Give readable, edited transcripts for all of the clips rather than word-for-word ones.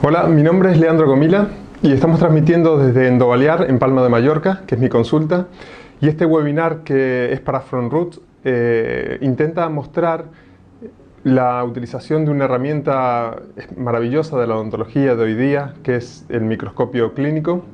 Hola, mi nombre es Leandro Gomila y estamos transmitiendo desde Endobalear, en Palma de Mallorca, que es mi consulta. Y este webinar, que es para FrontRoot, intenta mostrar la utilización de una herramienta maravillosa de la odontología de hoy día, que es el microscopio clínico.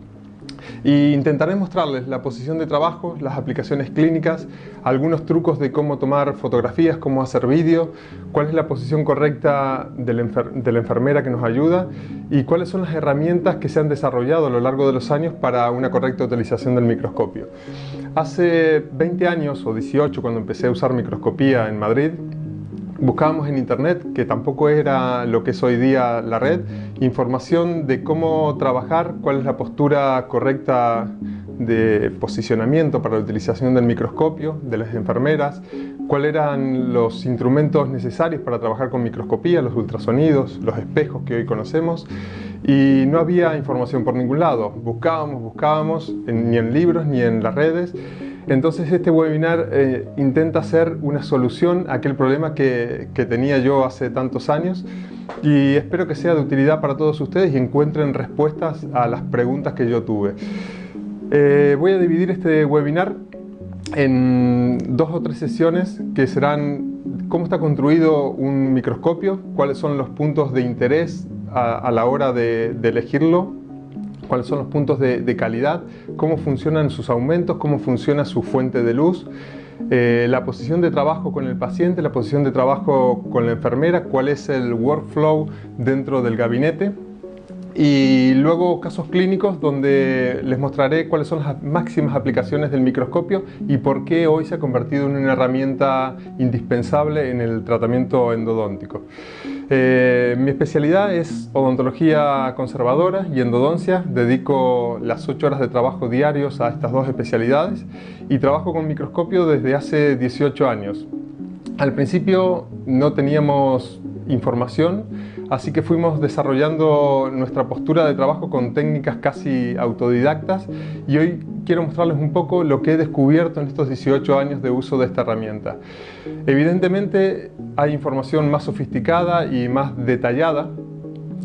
Y intentaré mostrarles la posición de trabajo, las aplicaciones clínicas, algunos trucos de cómo tomar fotografías, cómo hacer vídeo, cuál es la posición correcta de la enfermera que nos ayuda y cuáles son las herramientas que se han desarrollado a lo largo de los años para una correcta utilización del microscopio. Hace 20 años o 18, cuando empecé a usar microscopía en Madrid, buscábamos en internet, que tampoco era lo que es hoy día la red, información de cómo trabajar, cuál es la postura correcta de posicionamiento para la utilización del microscopio, de las enfermeras, cuáles eran los instrumentos necesarios para trabajar con microscopía, los ultrasonidos, los espejos que hoy conocemos, y no había información por ningún lado. Buscábamos, ni en libros ni en las redes. Entonces este webinar intenta ser una solución a aquel problema que tenía yo hace tantos años, y espero que sea de utilidad para todos ustedes y encuentren respuestas a las preguntas que yo tuve. Voy a dividir este webinar en 2 o 3 sesiones que serán cómo está construido un microscopio, cuáles son los puntos de interés a la hora de elegirlo, cuáles son los puntos de calidad, cómo funcionan sus aumentos, cómo funciona su fuente de luz, la posición de trabajo con el paciente, la posición de trabajo con la enfermera, cuál es el workflow dentro del gabinete, y luego casos clínicos donde les mostraré cuáles son las máximas aplicaciones del microscopio y por qué hoy se ha convertido en una herramienta indispensable en el tratamiento endodóntico. Mi especialidad es odontología conservadora y endodoncia. Dedico las 8 horas de trabajo diarios a estas 2 especialidades y trabajo con microscopio desde hace 18 años. Al principio no teníamos información, así que fuimos desarrollando nuestra postura de trabajo con técnicas casi autodidactas, y hoy quiero mostrarles un poco lo que he descubierto en estos 18 años de uso de esta herramienta. Evidentemente hay información más sofisticada y más detallada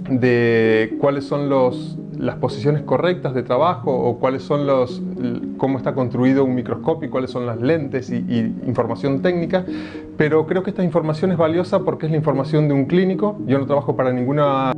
de cuáles son las posiciones correctas de trabajo, o cuáles son cómo está construido un microscopio y cuáles son las lentes y información técnica, pero creo que esta información es valiosa porque es la información de un clínico. Yo no trabajo para ninguna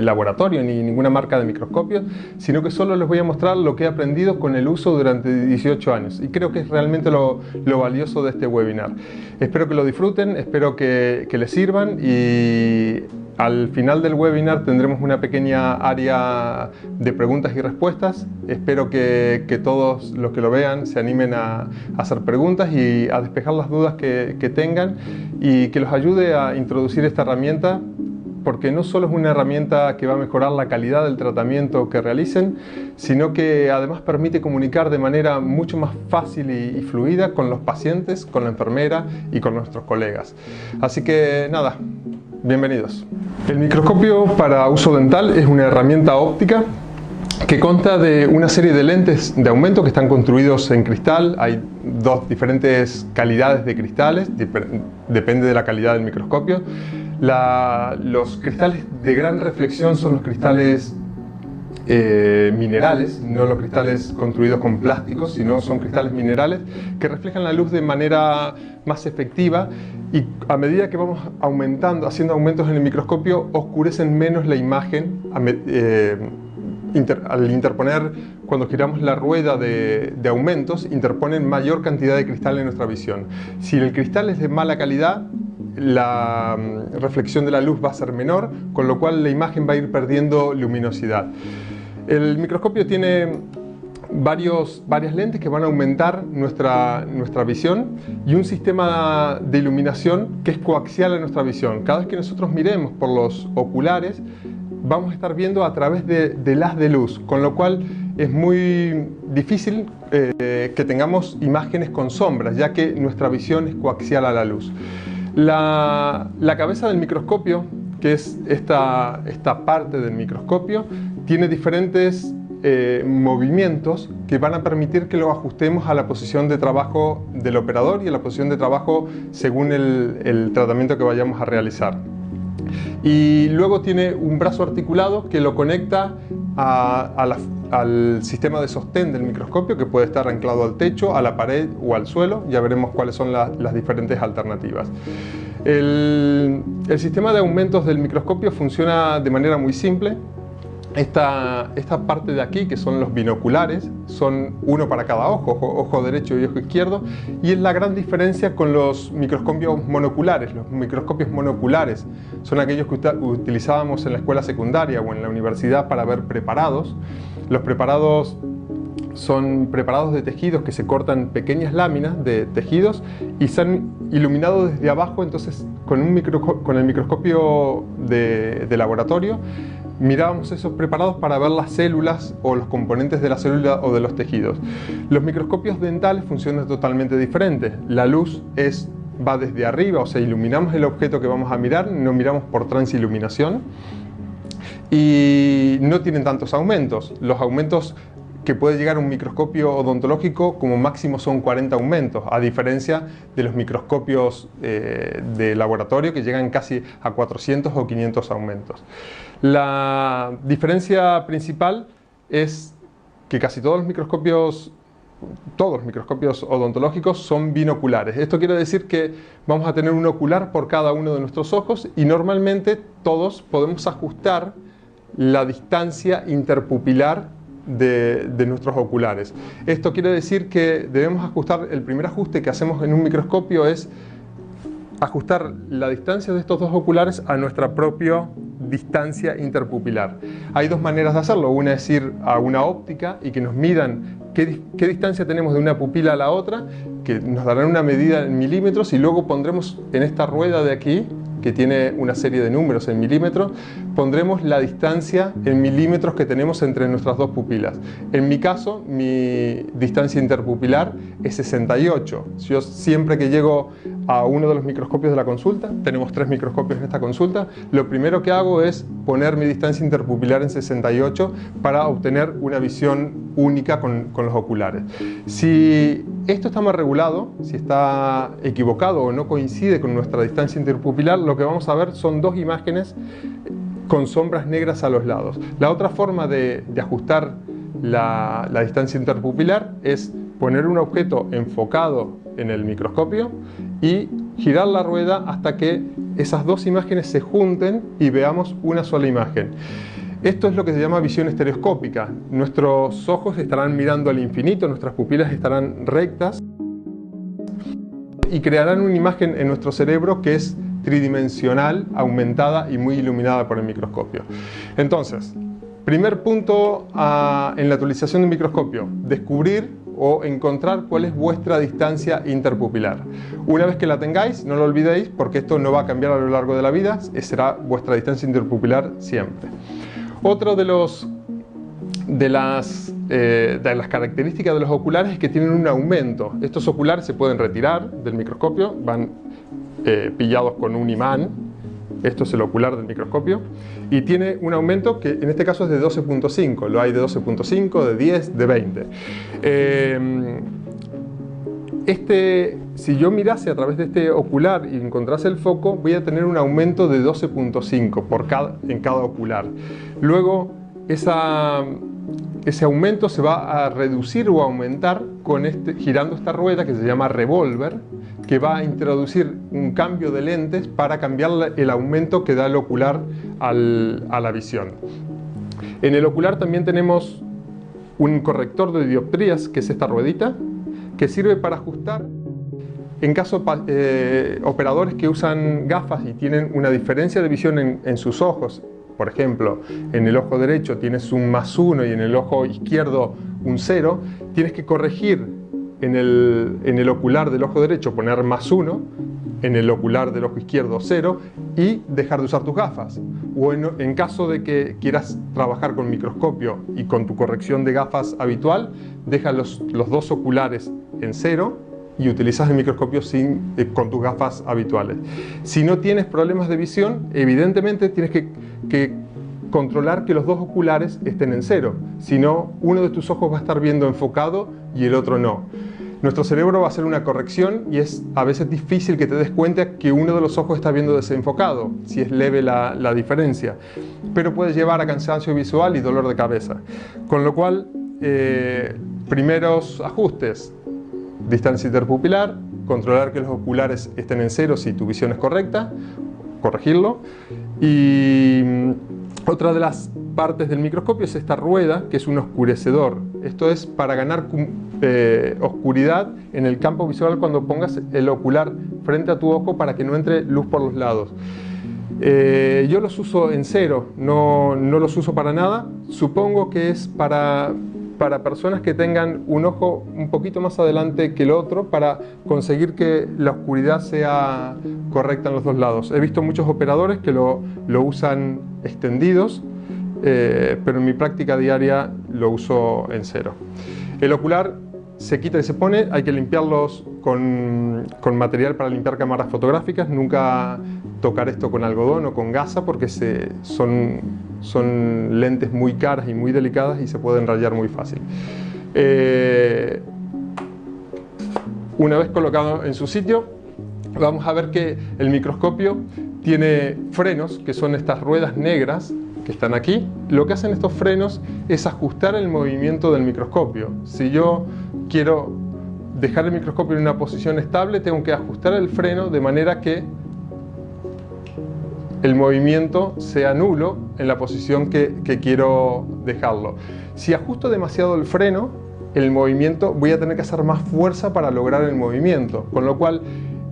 laboratorio ni ninguna marca de microscopios, sino que solo les voy a mostrar lo que he aprendido con el uso durante 18 años, y creo que es realmente lo valioso de este webinar. Espero que lo disfruten, espero que les sirvan, y al final del webinar tendremos una pequeña área de preguntas y respuestas. Espero que todos los que lo vean se animen a hacer preguntas y a despejar las dudas que tengan, y que los ayude a introducir esta herramienta, porque no solo es una herramienta que va a mejorar la calidad del tratamiento que realicen, sino que además permite comunicar de manera mucho más fácil y fluida con los pacientes, con la enfermera y con nuestros colegas. Así que nada, bienvenidos. El microscopio para uso dental es una herramienta óptica que consta de una serie de lentes de aumento que están construidos en cristal. Hay 2 diferentes calidades de cristales, depende de la calidad del microscopio. Los cristales de gran reflexión son los cristales minerales, no los cristales construidos con plásticos, sino son cristales minerales que reflejan la luz de manera más efectiva, y a medida que vamos haciendo aumentos en el microscopio, oscurecen menos la imagen. Al interponer, cuando giramos la rueda de aumentos, interponen mayor cantidad de cristal en nuestra visión. Si el cristal es de mala calidad, la reflexión de la luz va a ser menor, con lo cual la imagen va a ir perdiendo luminosidad. El microscopio tiene varias lentes que van a aumentar nuestra visión, y un sistema de iluminación que es coaxial a nuestra visión. Cada vez que nosotros miremos por los oculares, vamos a estar viendo a través del haz de luz, con lo cual es muy difícil que tengamos imágenes con sombras, ya que nuestra visión es coaxial a la luz. La cabeza del microscopio, que es esta parte del microscopio, tiene diferentes movimientos que van a permitir que lo ajustemos a la posición de trabajo del operador y a la posición de trabajo según el tratamiento que vayamos a realizar. Y luego tiene un brazo articulado que lo conecta al sistema de sostén del microscopio, que puede estar anclado al techo, a la pared o al suelo. Ya veremos cuáles son las diferentes alternativas. El sistema de aumentos del microscopio funciona de manera muy simple. Esta parte de aquí, que son los binoculares, son uno para cada ojo derecho y ojo izquierdo, y es la gran diferencia con los microscopios monoculares. Los microscopios monoculares son aquellos que utilizábamos en la escuela secundaria o en la universidad para ver preparados. Los preparados son preparados de tejidos que se cortan pequeñas láminas de tejidos y son iluminados desde abajo. Entonces, con el microscopio de laboratorio, mirábamos esos preparados para ver las células o los componentes de la célula o de los tejidos. Los microscopios dentales funcionan totalmente diferentes. La luz va desde arriba, o sea, iluminamos el objeto que vamos a mirar, no miramos por transiluminación, y no tienen tantos aumentos. Los aumentos que puede llegar a un microscopio odontológico como máximo son 40 aumentos, a diferencia de los microscopios de laboratorio, que llegan casi a 400 o 500 aumentos. La diferencia principal es que casi todos los microscopios odontológicos son binoculares. Esto quiere decir que vamos a tener un ocular por cada uno de nuestros ojos, y normalmente todos podemos ajustar la distancia interpupilar de nuestros oculares. Esto quiere decir que debemos ajustar, el primer ajuste que hacemos en un microscopio es ajustar la distancia de estos dos oculares a nuestra propia distancia interpupilar. Hay dos maneras de hacerlo. Una es ir a una óptica y que nos midan qué distancia tenemos de una pupila a la otra, que nos darán una medida en milímetros, y luego pondremos en esta rueda de aquí, que tiene una serie de números en milímetros, pondremos la distancia en milímetros que tenemos entre nuestras dos pupilas. En mi caso, mi distancia interpupilar es 68. Yo siempre que llego a uno de los microscopios de la consulta, tenemos 3 microscopios en esta consulta, lo primero que hago es poner mi distancia interpupilar en 68 para obtener una visión única con los oculares. Si esto está mal regulado, si está equivocado o no coincide con nuestra distancia interpupilar, lo que vamos a ver son dos imágenes con sombras negras a los lados. La otra forma de ajustar la distancia interpupilar es poner un objeto enfocado en el microscopio y girar la rueda hasta que esas dos imágenes se junten y veamos una sola imagen. Esto es lo que se llama visión estereoscópica. Nuestros ojos estarán mirando al infinito, nuestras pupilas estarán rectas y crearán una imagen en nuestro cerebro que es tridimensional, aumentada y muy iluminada por el microscopio. Entonces, primer punto en la utilización del microscopio: descubrir o encontrar cuál es vuestra distancia interpupilar. Una vez que la tengáis, no lo olvidéis, porque esto no va a cambiar a lo largo de la vida, será vuestra distancia interpupilar siempre. Otro de las características de los oculares es que tienen un aumento. Estos oculares se pueden retirar del microscopio, van pillados con un imán. Esto es el ocular del microscopio, y tiene un aumento que en este caso es de 12.5, lo hay de 12.5, de 10, de 20. Si yo mirase a través de este ocular y encontrase el foco, voy a tener un aumento de 12.5 en cada ocular. Luego, ese aumento se va a reducir o aumentar girando esta rueda que se llama revólver, que va a introducir un cambio de lentes para cambiar el aumento que da el ocular a la visión. En el ocular también tenemos un corrector de dioptrías, que es esta ruedita, que sirve para ajustar en caso operadores que usan gafas y tienen una diferencia de visión en sus ojos. Por ejemplo, en el ojo derecho tienes un +1 y en el ojo izquierdo un 0, tienes que corregir en el ocular del ojo derecho, poner +1, en el ocular del ojo izquierdo 0, y dejar de usar tus gafas. O en caso de que quieras trabajar con microscopio y con tu corrección de gafas habitual, deja los dos oculares en 0 y utilizas el microscopio con tus gafas habituales. Si no tienes problemas de visión, evidentemente tienes que controlar que los dos oculares estén en 0, si no, uno de tus ojos va a estar viendo enfocado y el otro no. nuestro cerebro va a hacer una corrección y es a veces difícil que te des cuenta que uno de los ojos está viendo desenfocado, si es leve la diferencia, pero puede llevar a cansancio visual y dolor de cabeza. Con lo cual, primeros ajustes: distancia interpupilar, controlar que los oculares estén en cero si tu visión es correcta, corregirlo. Y otra de las partes del microscopio es esta rueda, que es un oscurecedor. Esto es para ganar oscuridad en el campo visual cuando pongas el ocular frente a tu ojo para que no entre luz por los lados. Yo los uso en cero, no los uso para nada. Supongo que es para personas que tengan un ojo un poquito más adelante que el otro, para conseguir que la oscuridad sea correcta en los dos lados. He visto muchos operadores que lo usan extendidos, pero en mi práctica diaria lo uso en cero. El ocular se quita y se pone, hay que limpiarlos con material para limpiar cámaras fotográficas, nunca tocar esto con algodón o con gasa porque son lentes muy caras y muy delicadas y se pueden rayar muy fácil. Una vez colocado en su sitio, vamos a ver que el microscopio tiene frenos, que son estas ruedas negras que están aquí. Lo que hacen estos frenos es ajustar el movimiento del microscopio. Si yo quiero dejar el microscopio en una posición estable, tengo que ajustar el freno de manera que el movimiento sea nulo en la posición que quiero dejarlo. Si ajusto demasiado el freno, el movimiento, voy a tener que hacer más fuerza para lograr el movimiento, con lo cual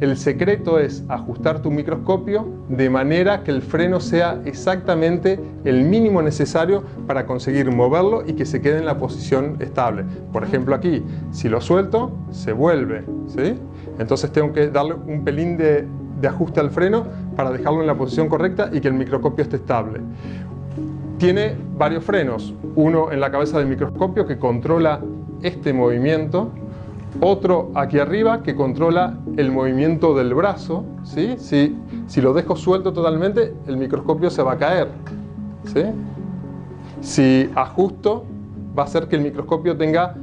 el secreto es ajustar tu microscopio de manera que el freno sea exactamente el mínimo necesario para conseguir moverlo y que se quede en la posición estable. Por ejemplo aquí, si lo suelto, se vuelve, ¿sí? Entonces tengo que darle un pelín de ajuste al freno para dejarlo en la posición correcta y que el microscopio esté estable. Tiene varios frenos, uno en la cabeza del microscopio que controla este movimiento, otro aquí arriba que controla el movimiento del brazo, ¿sí? Si lo dejo suelto totalmente, el microscopio se va a caer, ¿sí? Si ajusto, va a hacer que el microscopio tenga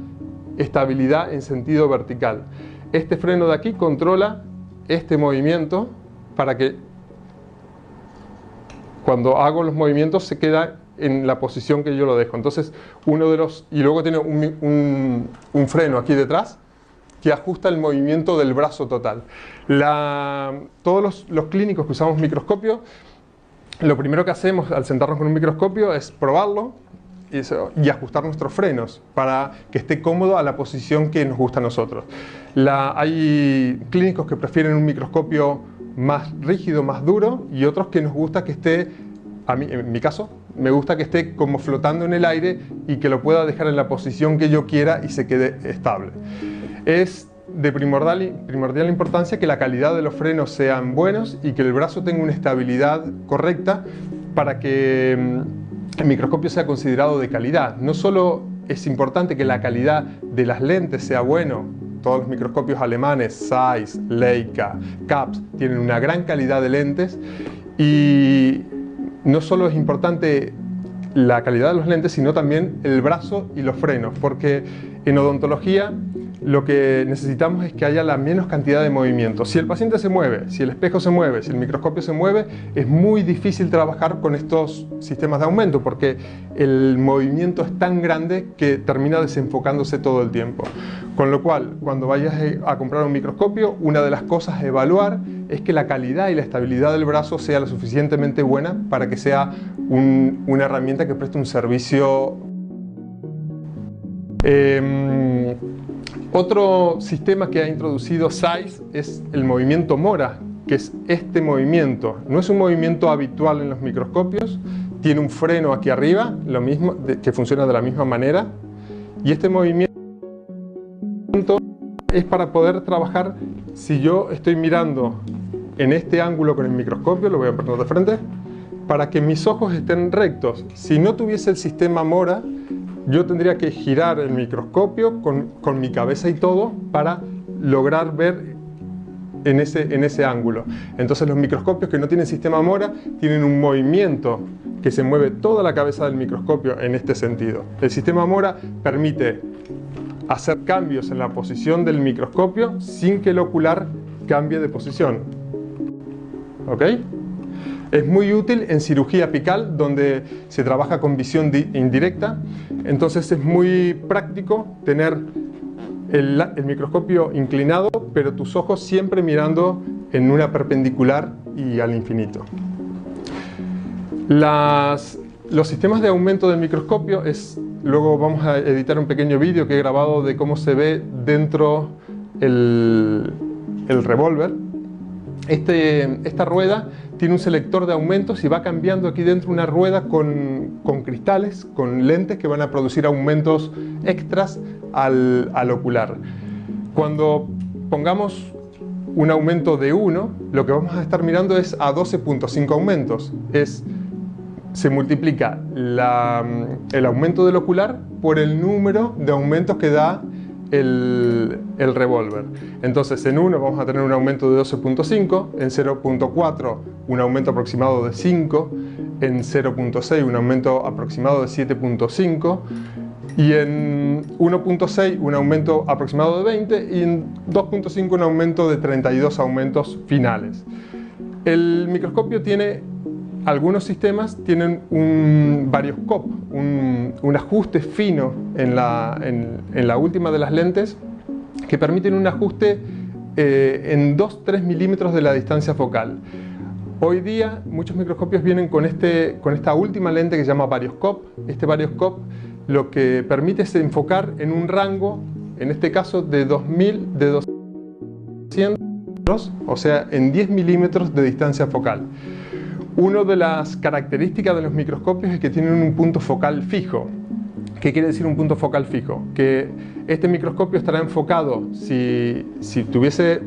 estabilidad en sentido vertical. Este freno de aquí controla este movimiento para que cuando hago los movimientos se queda en la posición que yo lo dejo. Entonces y luego tiene un freno aquí detrás que ajusta el movimiento del brazo total. Todos los clínicos que usamos microscopio, lo primero que hacemos al sentarnos con un microscopio es probarlo y ajustar nuestros frenos para que esté cómodo a la posición que nos gusta a nosotros. Hay clínicos que prefieren un microscopio más rígido, más duro, y otros que nos gusta que esté, en mi caso, me gusta que esté como flotando en el aire y que lo pueda dejar en la posición que yo quiera y se quede estable. Es de primordial importancia que la calidad de los frenos sean buenos y que el brazo tenga una estabilidad correcta para que el microscopio sea considerado de calidad. No solo es importante que la calidad de las lentes sea bueno, todos los microscopios alemanes, Zeiss, Leica, Kaps, tienen una gran calidad de lentes, y no solo es importante la calidad de los lentes, sino también el brazo y los frenos, porque en odontología lo que necesitamos es que haya la menos cantidad de movimiento. Si el paciente se mueve, si el espejo se mueve, si el microscopio se mueve, es muy difícil trabajar con estos sistemas de aumento porque el movimiento es tan grande que termina desenfocándose todo el tiempo. Con lo cual, cuando vayas a comprar un microscopio, una de las cosas a evaluar es que la calidad y la estabilidad del brazo sea lo suficientemente buena para que sea una herramienta que preste un servicio. Otro sistema que ha introducido Zeiss es el movimiento Mora, que es este movimiento. No es un movimiento habitual en los microscopios, tiene un freno aquí arriba, lo mismo, que funciona de la misma manera, y este movimiento es para poder trabajar. Si yo estoy mirando en este ángulo con el microscopio, lo voy a poner de frente, para que mis ojos estén rectos. Si no tuviese el sistema Mora, yo tendría que girar el microscopio con mi cabeza y todo para lograr ver en ese ángulo. Entonces los microscopios que no tienen sistema Mora tienen un movimiento que se mueve toda la cabeza del microscopio en este sentido. El sistema Mora permite hacer cambios en la posición del microscopio sin que el ocular cambie de posición. ¿Ok? Es muy útil en cirugía apical, donde se trabaja con visión indirecta. Entonces es muy práctico tener el microscopio inclinado, pero tus ojos siempre mirando en una perpendicular y al infinito. Los sistemas de aumento del microscopio luego vamos a editar un pequeño vídeo que he grabado de cómo se ve dentro el revólver. Esta rueda tiene un selector de aumentos y va cambiando aquí dentro una rueda con cristales, con lentes que van a producir aumentos extras al ocular. Cuando pongamos un aumento de 1, lo que vamos a estar mirando es a 12.5 aumentos. Se multiplica el aumento del ocular por el número de aumentos que da el revólver. Entonces en 1 vamos a tener un aumento de 12.5, en 0.4 un aumento aproximado de 5, en 0.6 un aumento aproximado de 7.5 y en 1.6 un aumento aproximado de 20 y en 2.5 un aumento de 32 aumentos finales. El microscopio tiene algunos sistemas tienen un varioscope, un ajuste fino en la última de las lentes que permiten un ajuste en 2-3 milímetros de la distancia focal. Hoy día muchos microscopios vienen con esta última lente que se llama varioscope. Este varioscope lo que permite es enfocar en un rango, en este caso de 200, o sea, en 10 milímetros de distancia focal. Una de las características de los microscopios es que tienen un punto focal fijo. ¿Qué quiere decir un punto focal fijo? Que este microscopio estará enfocado, si tuviese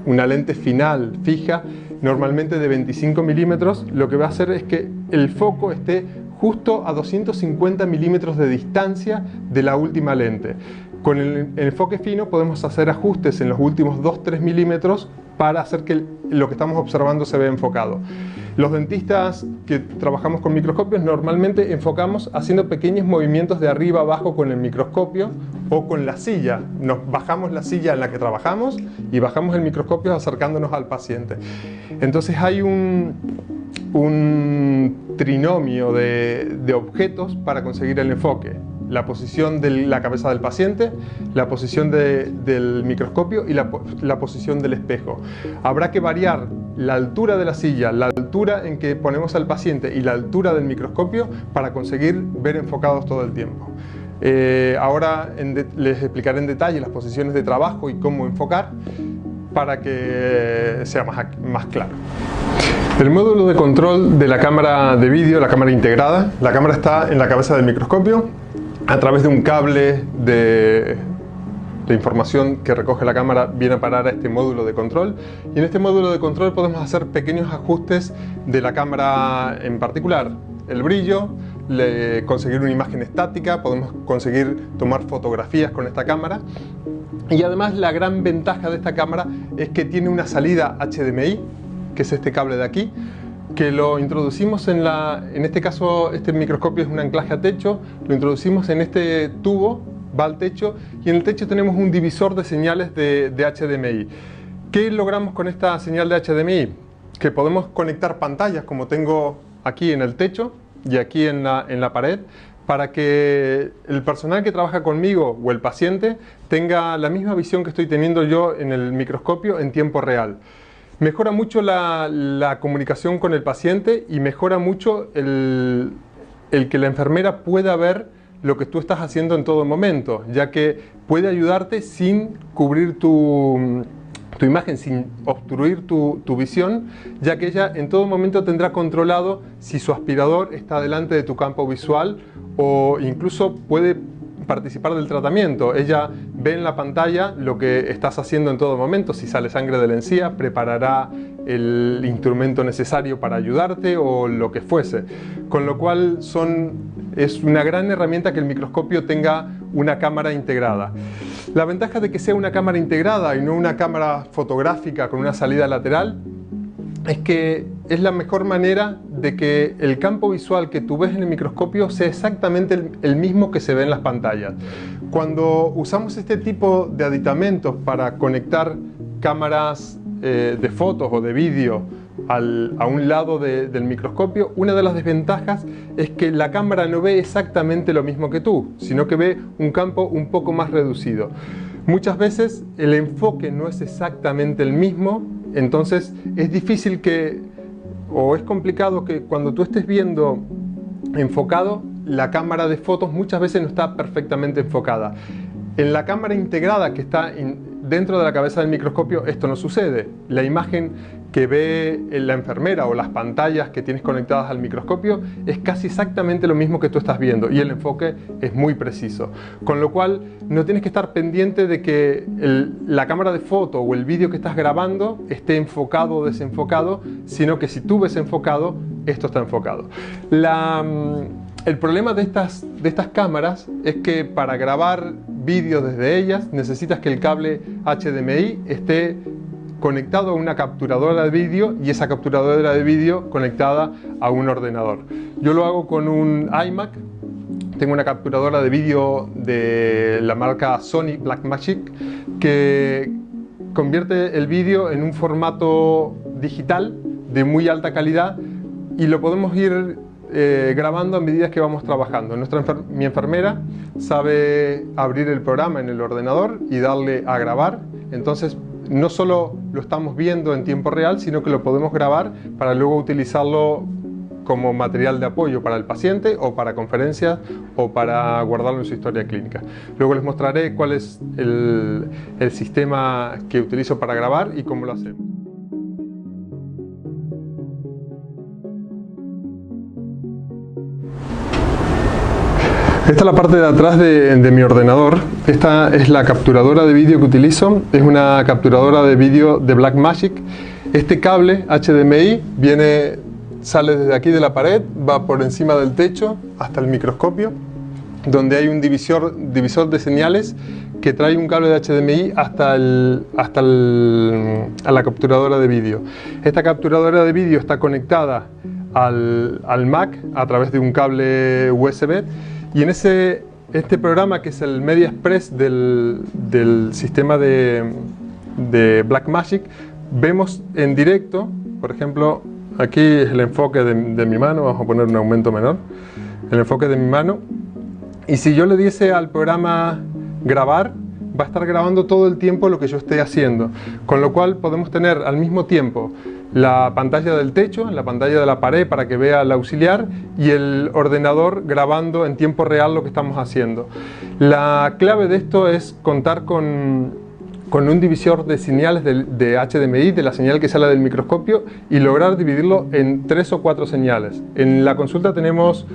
una lente final fija, normalmente de 25 milímetros, lo que va a hacer es que el foco esté justo a 250 milímetros de distancia de la última lente. Con el enfoque fino podemos hacer ajustes en los últimos 2-3 milímetros para hacer que lo que estamos observando se vea enfocado. Los dentistas que trabajamos con microscopios normalmente enfocamos haciendo pequeños movimientos de arriba abajo con el microscopio o con la silla. Nos bajamos la silla en la que trabajamos y bajamos el microscopio acercándonos al paciente. Entonces hay un trinomio de objetos para conseguir el enfoque. La posición de la cabeza del paciente, la posición del microscopio y la posición del espejo. Habrá que variar la altura de la silla, la altura en que ponemos al paciente y la altura del microscopio para conseguir ver enfocados todo el tiempo. Ahora les explicaré en detalle las posiciones de trabajo y cómo enfocar para que sea más claro. El módulo de control de la cámara de vídeo, la cámara integrada, la cámara está en la cabeza del microscopio. A través de un cable de información que recoge la cámara viene a parar a este módulo de control, y en este módulo de control podemos hacer pequeños ajustes de la cámara en particular. El brillo, conseguir una imagen estática, podemos conseguir tomar fotografías con esta cámara, y además la gran ventaja de esta cámara es que tiene una salida HDMI, que es este cable de aquí, que lo introducimos en este caso este microscopio es un anclaje a techo, lo introducimos en este tubo, va al techo, y en el techo tenemos un divisor de señales de HDMI. ¿Qué logramos con esta señal de HDMI? Que podemos conectar pantallas como tengo aquí en el techo y aquí en la pared, para que el personal que trabaja conmigo o el paciente tenga la misma visión que estoy teniendo yo en el microscopio en tiempo real. Mejora mucho la comunicación con el paciente y mejora mucho el que la enfermera pueda ver lo que tú estás haciendo en todo momento, ya que puede ayudarte sin cubrir tu imagen, sin obstruir tu visión, ya que ella en todo momento tendrá controlado si su aspirador está delante de tu campo visual o incluso puede participar del tratamiento. Ella ve en la pantalla lo que estás haciendo en todo momento. Si sale sangre de la encía, preparará el instrumento necesario para ayudarte o lo que fuese. Con lo cual es una gran herramienta que el microscopio tenga una cámara integrada. La ventaja de que sea una cámara integrada y no una cámara fotográfica con una salida lateral es que es la mejor manera de que el campo visual que tú ves en el microscopio sea exactamente el mismo que se ve en las pantallas. Cuando usamos este tipo de aditamentos para conectar cámaras de fotos o de vídeo a un lado del microscopio, una de las desventajas es que la cámara no ve exactamente lo mismo que tú, sino que ve un campo un poco más reducido. Muchas veces el enfoque no es exactamente el mismo, entonces es difícil o es complicado que cuando tú estés viendo enfocado, la cámara de fotos muchas veces no está perfectamente enfocada. En la cámara integrada que está dentro de la cabeza del microscopio esto no sucede. La imagen que ve la enfermera o las pantallas que tienes conectadas al microscopio es casi exactamente lo mismo que tú estás viendo y el enfoque es muy preciso. Con lo cual no tienes que estar pendiente de que la cámara de foto o el vídeo que estás grabando esté enfocado o desenfocado, sino que si tú ves enfocado, esto está enfocado. El problema de estas cámaras es que para grabar vídeos desde ellas necesitas que el cable HDMI esté conectado a una capturadora de vídeo y esa capturadora de vídeo conectada a un ordenador. Yo lo hago con un iMac. Tengo una capturadora de vídeo de la marca Sony Blackmagic que convierte el vídeo en un formato digital de muy alta calidad y lo podemos ir grabando a medida que vamos trabajando. Mi enfermera sabe abrir el programa en el ordenador y darle a grabar, entonces no solo lo estamos viendo en tiempo real, sino que lo podemos grabar para luego utilizarlo como material de apoyo para el paciente o para conferencias o para guardarlo en su historia clínica. Luego les mostraré cuál es el sistema que utilizo para grabar y cómo lo hacemos. Esta es la parte de atrás de mi ordenador. Esta es la capturadora de vídeo que utilizo. Es una capturadora de vídeo de Blackmagic. Este cable HDMI sale desde aquí de la pared, va por encima del techo hasta el microscopio, donde hay un divisor de señales que trae un cable de HDMI hasta la capturadora de vídeo. Esta capturadora de vídeo está conectada al Mac a través de un cable USB. Y en este programa, que es el Media Express del sistema de Blackmagic, vemos en directo, por ejemplo, aquí es el enfoque de mi mano, vamos a poner un aumento menor, el enfoque de mi mano, y si yo le diese al programa grabar, va a estar grabando todo el tiempo lo que yo esté haciendo, con lo cual podemos tener al mismo tiempo la pantalla del techo, la pantalla de la pared para que vea el auxiliar y el ordenador grabando en tiempo real lo que estamos haciendo. La clave de esto es contar con un divisor de señales de HDMI, de la señal que sale del microscopio, y lograr dividirlo en 3 o 4 señales. En la consulta tenemos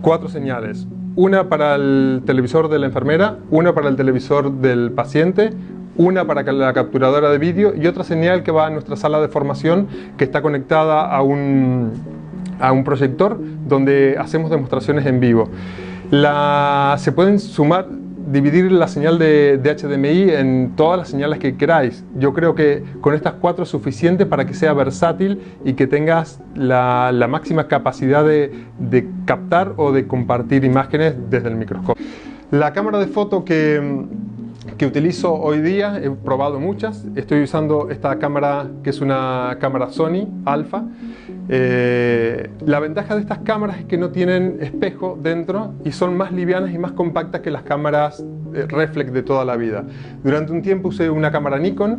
4 señales. Una para el televisor de la enfermera, una para el televisor del paciente, una para la capturadora de vídeo y otra señal que va a nuestra sala de formación, que está conectada a un proyector donde hacemos demostraciones en vivo. Se pueden dividir la señal de HDMI en todas las señales que queráis. Yo creo que con estas 4 es suficiente para que sea versátil y que tengas la máxima capacidad de captar o de compartir imágenes desde el microscopio. La cámara de foto que utilizo hoy día, he probado muchas. Estoy usando esta cámara, que es una cámara Sony Alpha. La ventaja de estas cámaras es que no tienen espejo dentro y son más livianas y más compactas que las cámaras reflex de toda la vida. Durante un tiempo usé una cámara Nikon,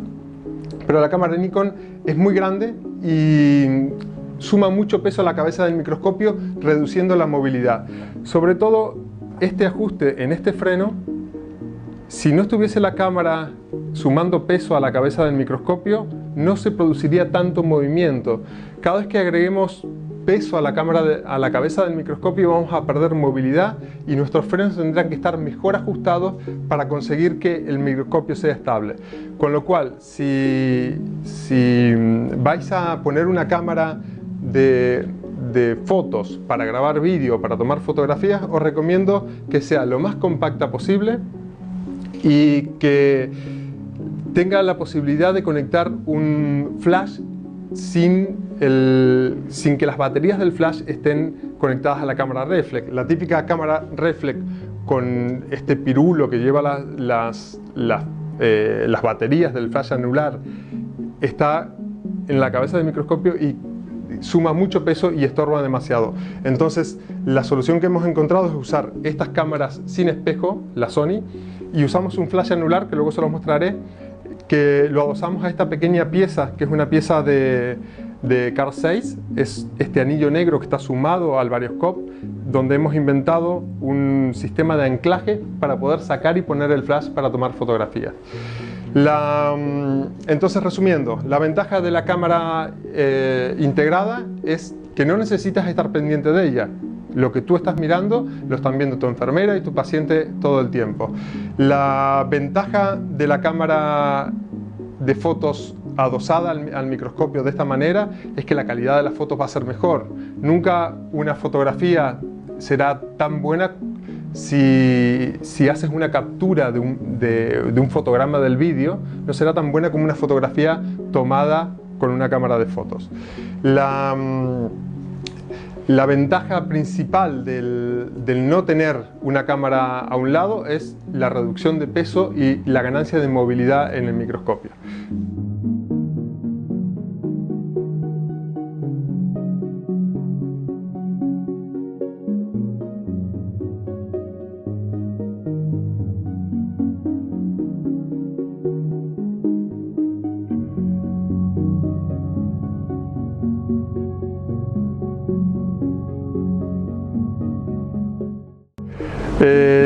pero la cámara Nikon es muy grande y suma mucho peso a la cabeza del microscopio, reduciendo la movilidad. Sobre todo este ajuste en este freno, si no estuviese la cámara sumando peso a la cabeza del microscopio, no se produciría tanto movimiento. Cada vez que agreguemos peso a la cabeza del microscopio, vamos a perder movilidad y nuestros frenos tendrán que estar mejor ajustados para conseguir que el microscopio sea estable. Con lo cual, si vais a poner una cámara de fotos para grabar vídeo, para tomar fotografías, os recomiendo que sea lo más compacta posible y que tenga la posibilidad de conectar un flash sin que las baterías del flash estén conectadas a la cámara reflex. La típica cámara reflex con este pirulo que lleva las baterías del flash anular está en la cabeza del microscopio y suma mucho peso y estorba demasiado. Entonces la solución que hemos encontrado es usar estas cámaras sin espejo, la Sony, y usamos un flash anular que luego se los mostraré, que lo adosamos a esta pequeña pieza, que es una pieza de Carl Zeiss, es este anillo negro que está sumado al varioscope, donde hemos inventado un sistema de anclaje para poder sacar y poner el flash para tomar fotografías. Entonces, resumiendo, la ventaja de la cámara integrada es que no necesitas estar pendiente de ella. Lo que tú estás mirando lo están viendo tu enfermera y tu paciente todo el tiempo. La ventaja de la cámara de fotos adosada al microscopio de esta manera es que la calidad de las fotos va a ser mejor. Nunca una fotografía será tan buena si haces una captura de un fotograma del vídeo, no será tan buena como una fotografía tomada con una cámara de fotos. La ventaja principal del no tener una cámara a un lado es la reducción de peso y la ganancia de movilidad en el microscopio.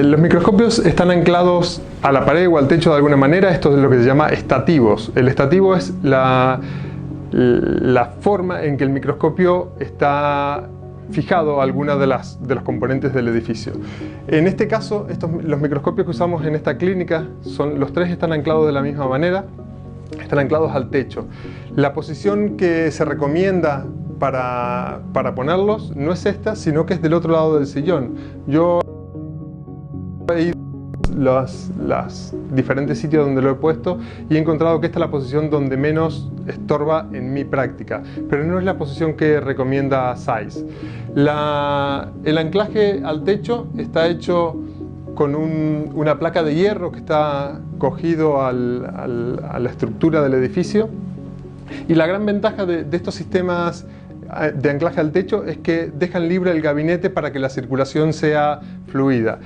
Los microscopios están anclados a la pared o al techo de alguna manera. Esto es lo que se llama estativos. El estativo es la forma en que el microscopio está fijado a alguna de los componentes del edificio. En este caso, los microscopios que usamos en esta clínica, los tres están anclados de la misma manera, están anclados al techo. La posición que se recomienda para ponerlos no es esta, sino que es del otro lado del sillón. Yo he ido a los diferentes sitios donde lo he puesto y he encontrado que esta es la posición donde menos estorba en mi práctica, pero no es la posición que recomienda Zeiss. El anclaje al techo está hecho con una placa de hierro que está cogido a la estructura del edificio, y la gran ventaja de estos sistemas de anclaje al techo es que dejan libre el gabinete para que la circulación sea fluida.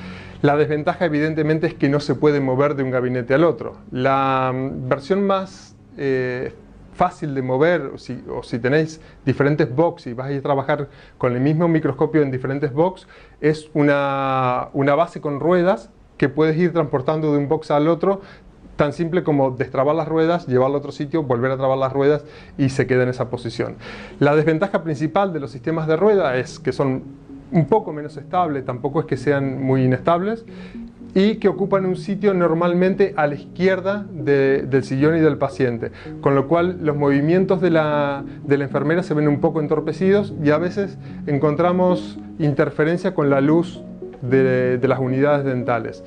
La desventaja evidentemente es que no se puede mover de un gabinete al otro. La versión más fácil de mover, o si tenéis diferentes box y vais a trabajar con el mismo microscopio en diferentes box, es una base con ruedas que puedes ir transportando de un box al otro, tan simple como destrabar las ruedas, llevarlo a otro sitio, volver a trabar las ruedas y se queda en esa posición. La desventaja principal de los sistemas de rueda es que son un poco menos estables, tampoco es que sean muy inestables, y que ocupan un sitio normalmente a la izquierda del sillón y del paciente, con lo cual los movimientos de la enfermera se ven un poco entorpecidos y a veces encontramos interferencia con la luz de las unidades dentales.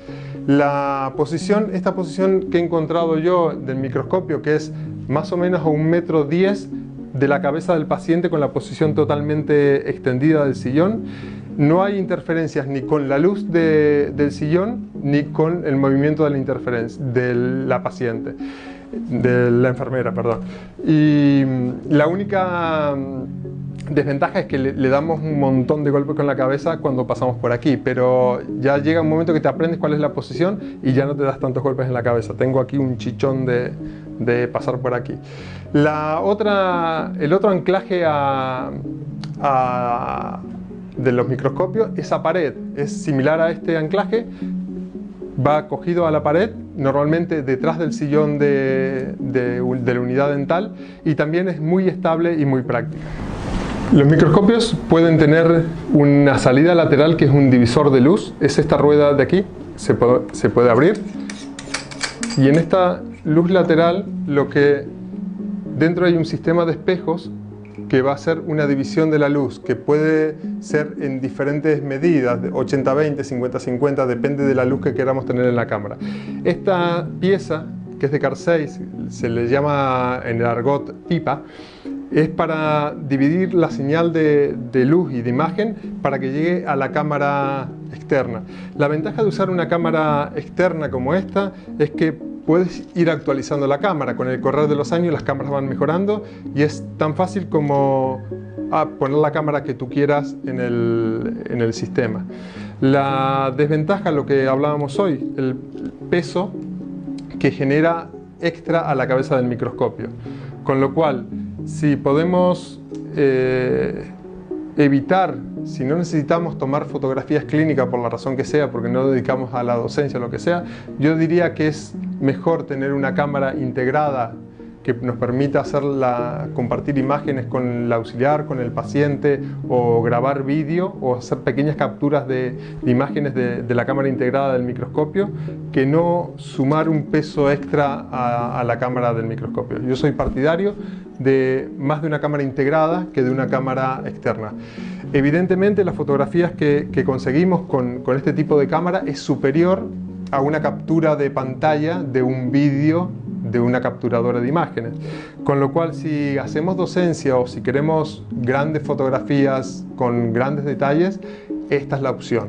Esta posición que he encontrado yo del microscopio, que es más o menos a 1,10 m de la cabeza del paciente con la posición totalmente extendida del sillón, no hay interferencias ni con la luz del sillón ni con el movimiento de la interferencia de la paciente, de la enfermera, perdón. Y la única desventaja es que le damos un montón de golpes con la cabeza cuando pasamos por aquí, pero ya llega un momento que te aprendes cuál es la posición y ya no te das tantos golpes en la cabeza. Tengo aquí un chichón de pasar por aquí. El otro anclaje de los microscopios, esa pared es similar a este anclaje, va cogido a la pared, normalmente detrás del sillón de la unidad dental, y también es muy estable y muy práctica. Los microscopios pueden tener una salida lateral que es un divisor de luz, es esta rueda de aquí, se puede abrir, y en esta luz lateral dentro hay un sistema de espejos que va a ser una división de la luz, que puede ser en diferentes medidas, 80-20, 50-50, depende de la luz que queramos tener en la cámara. Esta pieza, que es de Carl Zeiss, se le llama en el argot pipa, es para dividir la señal de luz y de imagen para que llegue a la cámara externa. La ventaja de usar una cámara externa como esta es que puedes ir actualizando la cámara. Con el correr de los años las cámaras van mejorando y es tan fácil como poner la cámara que tú quieras en el sistema. La desventaja, lo que hablábamos hoy, el peso que genera extra a la cabeza del microscopio. Con lo cual, si podemos evitar, si no necesitamos tomar fotografías clínicas por la razón que sea, porque no dedicamos a la docencia o lo que sea, yo diría que es mejor tener una cámara integrada que nos permita compartir imágenes con el auxiliar, con el paciente, o grabar vídeo o hacer pequeñas capturas de imágenes de la cámara integrada del microscopio, que no sumar un peso extra a la cámara del microscopio. Yo soy partidario de más de una cámara integrada que de una cámara externa. Evidentemente las fotografías que conseguimos con este tipo de cámara es superior a una captura de pantalla de un vídeo de una capturadora de imágenes, con lo cual si hacemos docencia o si queremos grandes fotografías con grandes detalles, esta es la opción.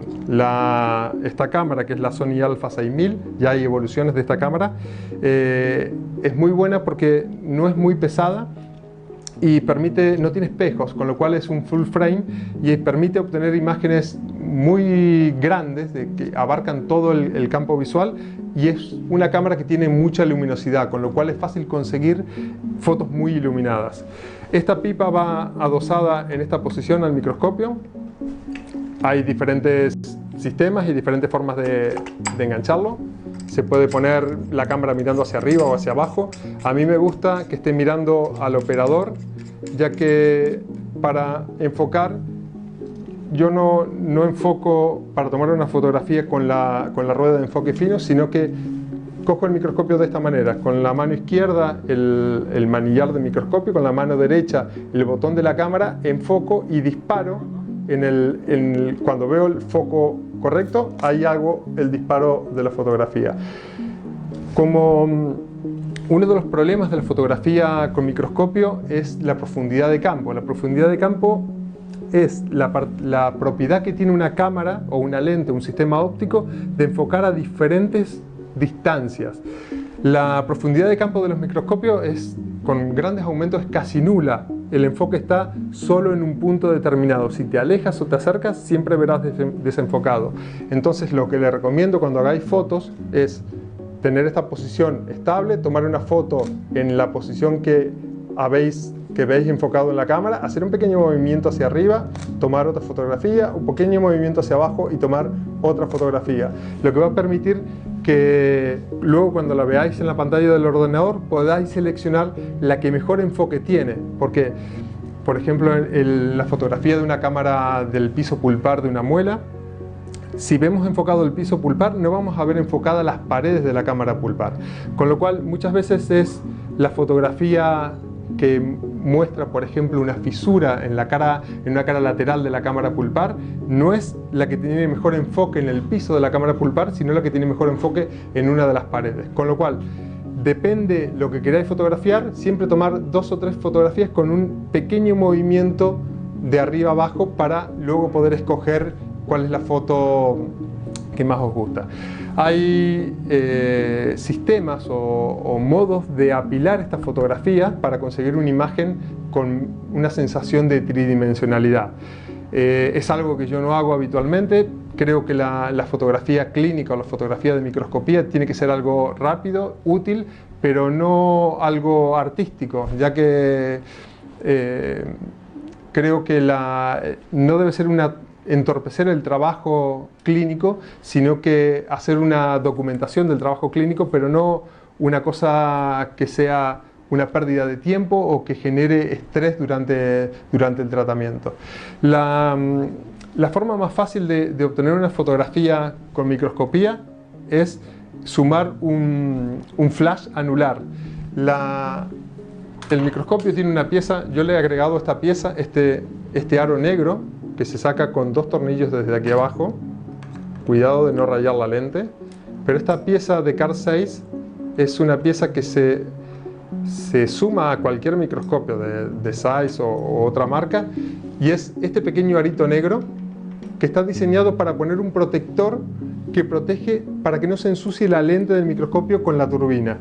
Esta cámara, que es la Sony Alpha 6000, ya hay evoluciones de esta cámara, es muy buena porque no es muy pesada y no tiene espejos, con lo cual es un full frame y permite obtener imágenes muy grandes que abarcan todo el campo visual, y es una cámara que tiene mucha luminosidad, con lo cual es fácil conseguir fotos muy iluminadas. Esta pipa va adosada en esta posición al microscopio. Hay diferentes sistemas y diferentes formas de engancharlo. Se puede poner la cámara mirando hacia arriba o hacia abajo. A mí me gusta que esté mirando al operador, ya que para enfocar, yo no enfoco para tomar una fotografía con la rueda de enfoque fino, sino que cojo el microscopio de esta manera, con la mano izquierda el manillar del microscopio, con la mano derecha el botón de la cámara, enfoco y disparo. Cuando veo el foco correcto, ahí hago el disparo de la fotografía. Como uno de los problemas de la fotografía con microscopio es la profundidad de campo. La profundidad de campo es la propiedad que tiene una cámara o una lente, un sistema óptico, de enfocar a diferentes distancias. La profundidad de campo de los microscopios con grandes aumentos es casi nula. El enfoque está solo en un punto determinado. Si te alejas o te acercas, siempre verás desenfocado. Entonces, lo que le recomiendo cuando hagáis fotos es tener esta posición estable, tomar una foto en la posición que veis enfocado en la cámara, hacer un pequeño movimiento hacia arriba, tomar otra fotografía, un pequeño movimiento hacia abajo y tomar otra fotografía. Lo que va a permitir que luego, cuando la veáis en la pantalla del ordenador, podáis seleccionar la que mejor enfoque tiene. Porque, por ejemplo, en la fotografía de una cámara del piso pulpar de una muela, si vemos enfocado el piso pulpar, no vamos a ver enfocadas las paredes de la cámara pulpar. Con lo cual, muchas veces es la fotografía que muestra, por ejemplo, una fisura en una cara lateral de la cámara pulpar, no es la que tiene mejor enfoque en el piso de la cámara pulpar, sino la que tiene mejor enfoque en una de las paredes. Con lo cual, depende lo que queráis fotografiar, siempre tomar 2 o 3 fotografías con un pequeño movimiento de arriba a abajo para luego poder escoger cuál es la foto que más os gusta. Hay sistemas o modos de apilar estas fotografías para conseguir una imagen con una sensación de tridimensionalidad. Es algo que yo no hago habitualmente. Creo que la fotografía clínica o la fotografía de microscopía tiene que ser algo rápido, útil, pero no algo artístico, ya que creo que no debe ser entorpecer el trabajo clínico, sino que hacer una documentación del trabajo clínico, pero no una cosa que sea una pérdida de tiempo o que genere estrés durante el tratamiento. La forma más fácil de obtener una fotografía con microscopía es sumar un flash anular. El microscopio tiene una pieza, yo le he agregado a esta pieza este aro negro que se saca con 2 tornillos desde aquí abajo. Cuidado de no rayar la lente. Pero esta pieza de Car 6 es una pieza que se suma a cualquier microscopio de Zeiss o otra marca, y es este pequeño arito negro que está diseñado para poner un protector que protege para que no se ensucie la lente del microscopio con la turbina.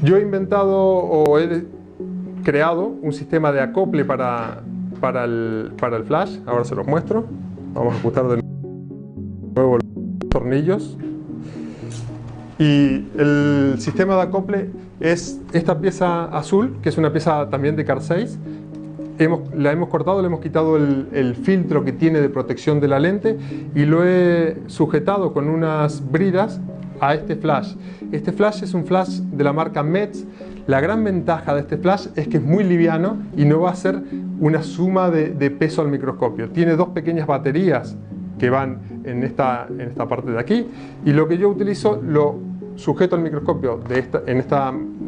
Yo he inventado o he creado un sistema de acople para el flash. Ahora se los muestro. Vamos a ajustar de nuevo los tornillos. Y el sistema de acople es esta pieza azul, que es una pieza también de Car 6. La hemos cortado, le hemos quitado el filtro que tiene de protección de la lente y lo he sujetado con unas bridas a este flash. Este flash es un flash de la marca Metz. La gran ventaja de este flash es que es muy liviano y no va a ser una suma de peso al microscopio. Tiene dos pequeñas baterías que van en esta parte de aquí, y lo que yo utilizo lo sujeto al microscopio de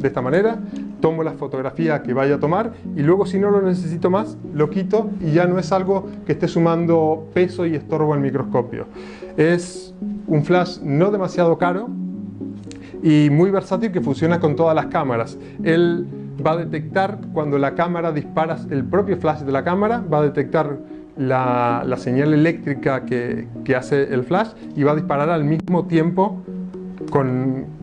esta manera, tomo la fotografía que vaya a tomar y luego, si no lo necesito más, lo quito y ya no es algo que esté sumando peso y estorbo al microscopio. Es un flash no demasiado caro y muy versátil, que funciona con todas las cámaras. Él va a detectar cuando la cámara dispara, el propio flash de la cámara va a detectar la señal eléctrica que hace el flash y va a disparar al mismo tiempo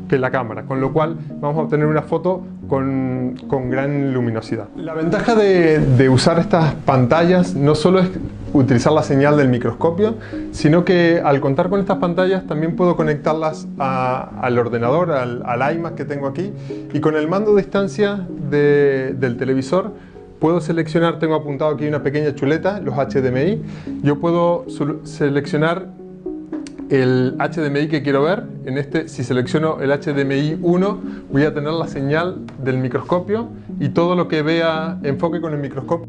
que la cámara, con lo cual vamos a obtener una foto con gran luminosidad. La ventaja de usar estas pantallas no solo es utilizar la señal del microscopio, sino que al contar con estas pantallas también puedo conectarlas al ordenador, al iMac que tengo aquí, y con el mando de distancia del televisor puedo seleccionar, tengo apuntado aquí una pequeña chuleta, los HDMI. Yo puedo seleccionar el HDMI que quiero ver. Si selecciono el HDMI 1, voy a tener la señal del microscopio y todo lo que vea, enfoque con el microscopio,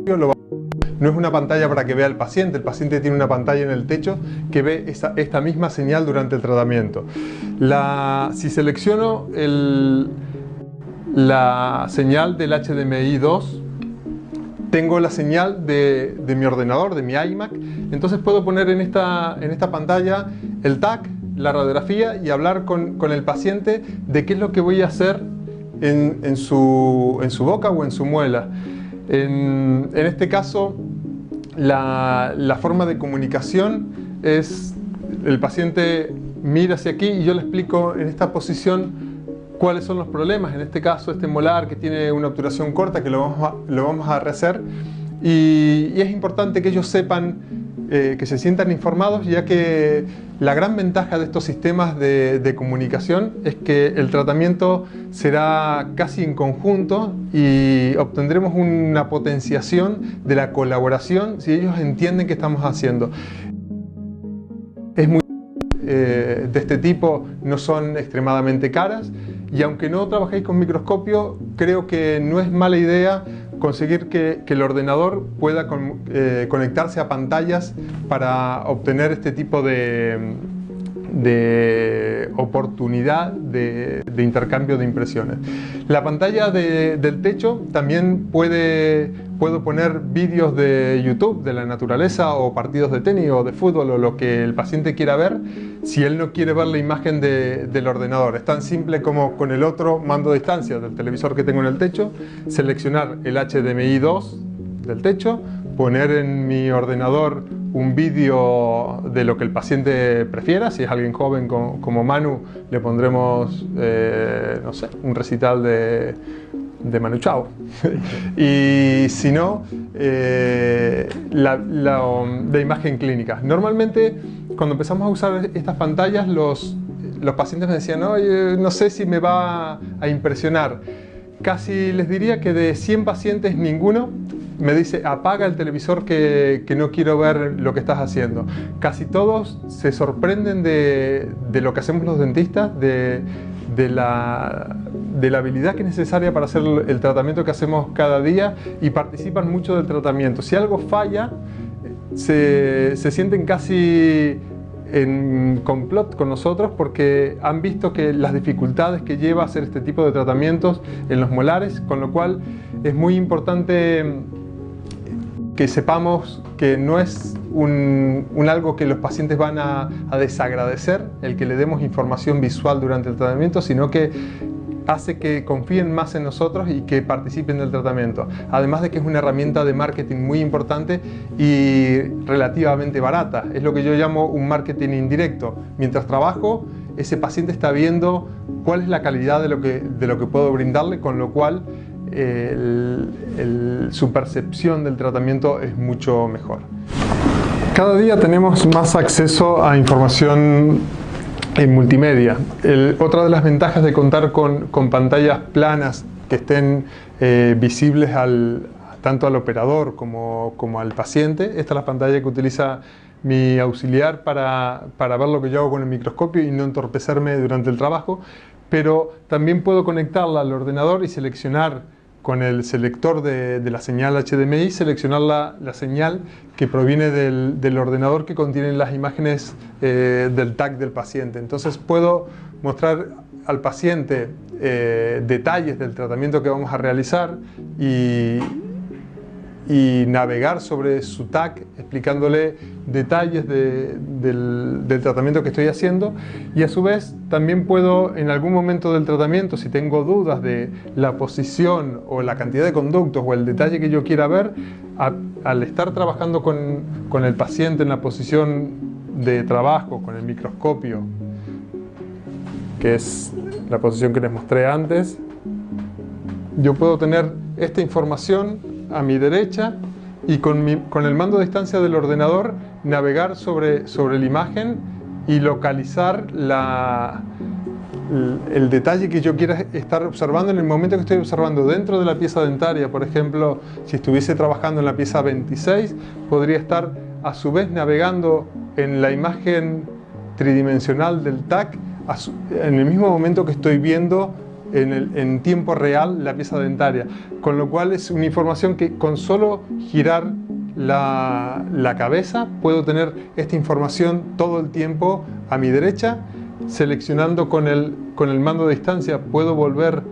lo va a ver. No es una pantalla para que vea el paciente tiene una pantalla en el techo que ve esta misma señal durante el tratamiento. Si selecciono la señal del HDMI 2, tengo la señal de mi ordenador, de mi iMac, entonces puedo poner en esta pantalla el TAC, la radiografía, y hablar con el paciente de qué es lo que voy a hacer en su boca o en su muela. En este caso, la forma de comunicación es: el paciente mira hacia aquí y yo le explico en esta posición cuáles son los problemas. En este caso, este molar que tiene una obturación corta, que lo vamos a rehacer, y es importante que ellos sepan, que se sientan informados, ya que la gran ventaja de estos sistemas de comunicación es que el tratamiento será casi en conjunto y obtendremos una potenciación de la colaboración si ellos entienden qué estamos haciendo. De este tipo no son extremadamente caras, y aunque no trabajéis con microscopio, creo que no es mala idea conseguir que el ordenador pueda conectarse a pantallas para obtener este tipo de oportunidad de intercambio de impresiones. La pantalla del techo también puedo poner vídeos de YouTube de la naturaleza, o partidos de tenis o de fútbol, o lo que el paciente quiera ver, si él no quiere ver la imagen del ordenador. Es tan simple como con el otro mando de distancia del televisor que tengo en el techo, seleccionar el HDMI 2 del techo, poner en mi ordenador un vídeo de lo que el paciente prefiera. Si es alguien joven como Manu, le pondremos, no sé, un recital de Manu Chao. Y si no, de imagen clínica. Normalmente, cuando empezamos a usar estas pantallas, los pacientes me decían: "Oye, no sé si me va a impresionar". Casi les diría que de 100 pacientes, ninguno me dice: apaga el televisor que no quiero ver lo que estás haciendo. Casi todos se sorprenden de lo que hacemos los dentistas, de la habilidad que es necesaria para hacer el tratamiento que hacemos cada día, y participan mucho del tratamiento. Si algo falla, se sienten casi en complot con nosotros, porque han visto que las dificultades que lleva hacer este tipo de tratamientos en los molares, con lo cual es muy importante que sepamos que no es algo que los pacientes van a desagradecer, el que le demos información visual durante el tratamiento, sino que hace que confíen más en nosotros y que participen del tratamiento. Además de que es una herramienta de marketing muy importante y relativamente barata. Es lo que yo llamo un marketing indirecto. Mientras trabajo, ese paciente está viendo cuál es la calidad de lo que puedo brindarle, con lo cual su percepción del tratamiento es mucho mejor. Cada día tenemos más acceso a información en multimedia. Otra de las ventajas de contar con pantallas planas que estén visibles tanto al operador como al paciente. Esta es la pantalla que utiliza mi auxiliar para ver lo que yo hago con el microscopio y no entorpecerme durante el trabajo, pero también puedo conectarla al ordenador y seleccionar con el selector de la señal HDMI, seleccionar la señal que proviene del ordenador que contiene las imágenes del TAC del paciente. Entonces puedo mostrar al paciente detalles del tratamiento que vamos a realizar y navegar sobre su TAC explicándole detalles del tratamiento que estoy haciendo, y a su vez también puedo en algún momento del tratamiento, si tengo dudas de la posición o la cantidad de conductos o el detalle que yo quiera ver, al estar trabajando con el paciente en la posición de trabajo con el microscopio, que es la posición que les mostré antes, yo puedo tener esta información a mi derecha y con el mando a distancia del ordenador navegar sobre la imagen y localizar el detalle que yo quiera estar observando en el momento que estoy observando dentro de la pieza dentaria. Por ejemplo, si estuviese trabajando en la pieza 26, podría estar a su vez navegando en la imagen tridimensional del TAC en el mismo momento que estoy viendo en tiempo real la pieza dentaria, con lo cual es una información que con solo girar la cabeza puedo tener esta información todo el tiempo a mi derecha. Seleccionando con el mando de distancia puedo volver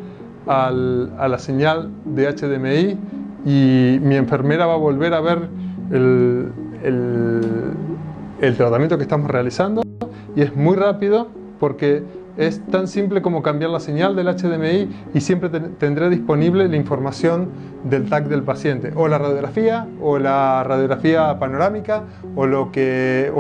a la señal de HDMI y mi enfermera va a volver a ver el tratamiento que estamos realizando, y es muy rápido porque es tan simple como cambiar la señal del HDMI y siempre tendré disponible la información del TAC del paciente, o la radiografía panorámica o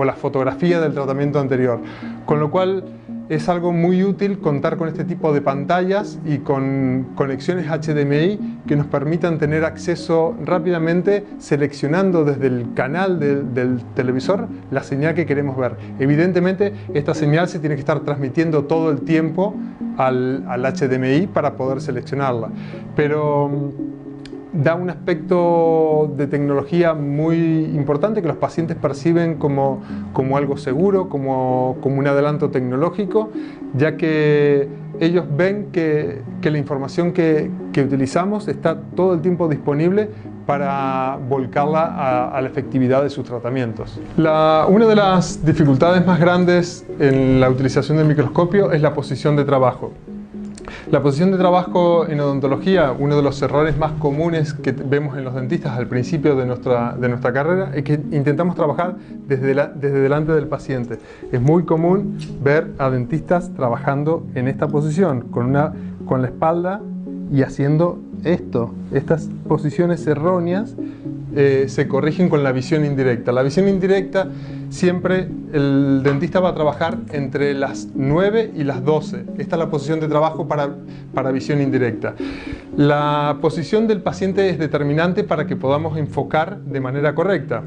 la fotografía del tratamiento anterior. Con lo cual es algo muy útil contar con este tipo de pantallas y con conexiones HDMI que nos permitan tener acceso rápidamente seleccionando desde el canal del televisor la señal que queremos ver. Evidentemente esta señal se tiene que estar transmitiendo todo el tiempo al HDMI para poder seleccionarla, pero da un aspecto de tecnología muy importante que los pacientes perciben como algo seguro, como un adelanto tecnológico, ya que ellos ven que la información que utilizamos está todo el tiempo disponible para volcarla a la efectividad de sus tratamientos. Una de las dificultades más grandes en la utilización del microscopio es la posición de trabajo. La posición de trabajo en odontología, uno de los errores más comunes que vemos en los dentistas al principio de nuestra carrera, es que intentamos trabajar desde delante del paciente. Es muy común ver a dentistas trabajando en esta posición, con la espalda y haciendo estas posiciones erróneas se corrigen con la visión indirecta. La visión indirecta, siempre el dentista va a trabajar entre las 9 y las 12. Esta es la posición de trabajo para visión indirecta. La posición del paciente es determinante para que podamos enfocar de manera correcta.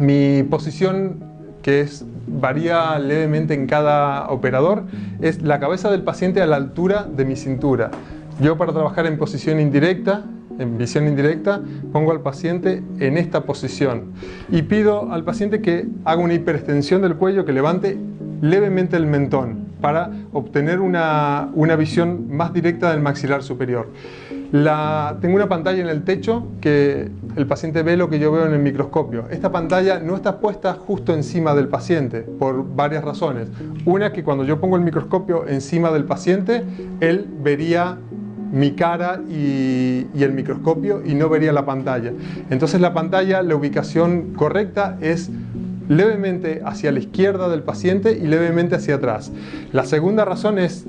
Mi posición, que varía levemente en cada operador, es la cabeza del paciente a la altura de mi cintura. Yo, para trabajar en posición indirecta, en visión indirecta, pongo al paciente en esta posición y pido al paciente que haga una hiperextensión del cuello, que levante levemente el mentón para obtener una visión más directa del maxilar superior. Tengo una pantalla en el techo que el paciente ve lo que yo veo en el microscopio. Esta pantalla no está puesta justo encima del paciente por varias razones. Una, que cuando yo pongo el microscopio encima del paciente, él vería mi cara y el microscopio y no vería la pantalla. Entonces la pantalla, la ubicación correcta es levemente hacia la izquierda del paciente y levemente hacia atrás. La segunda razón es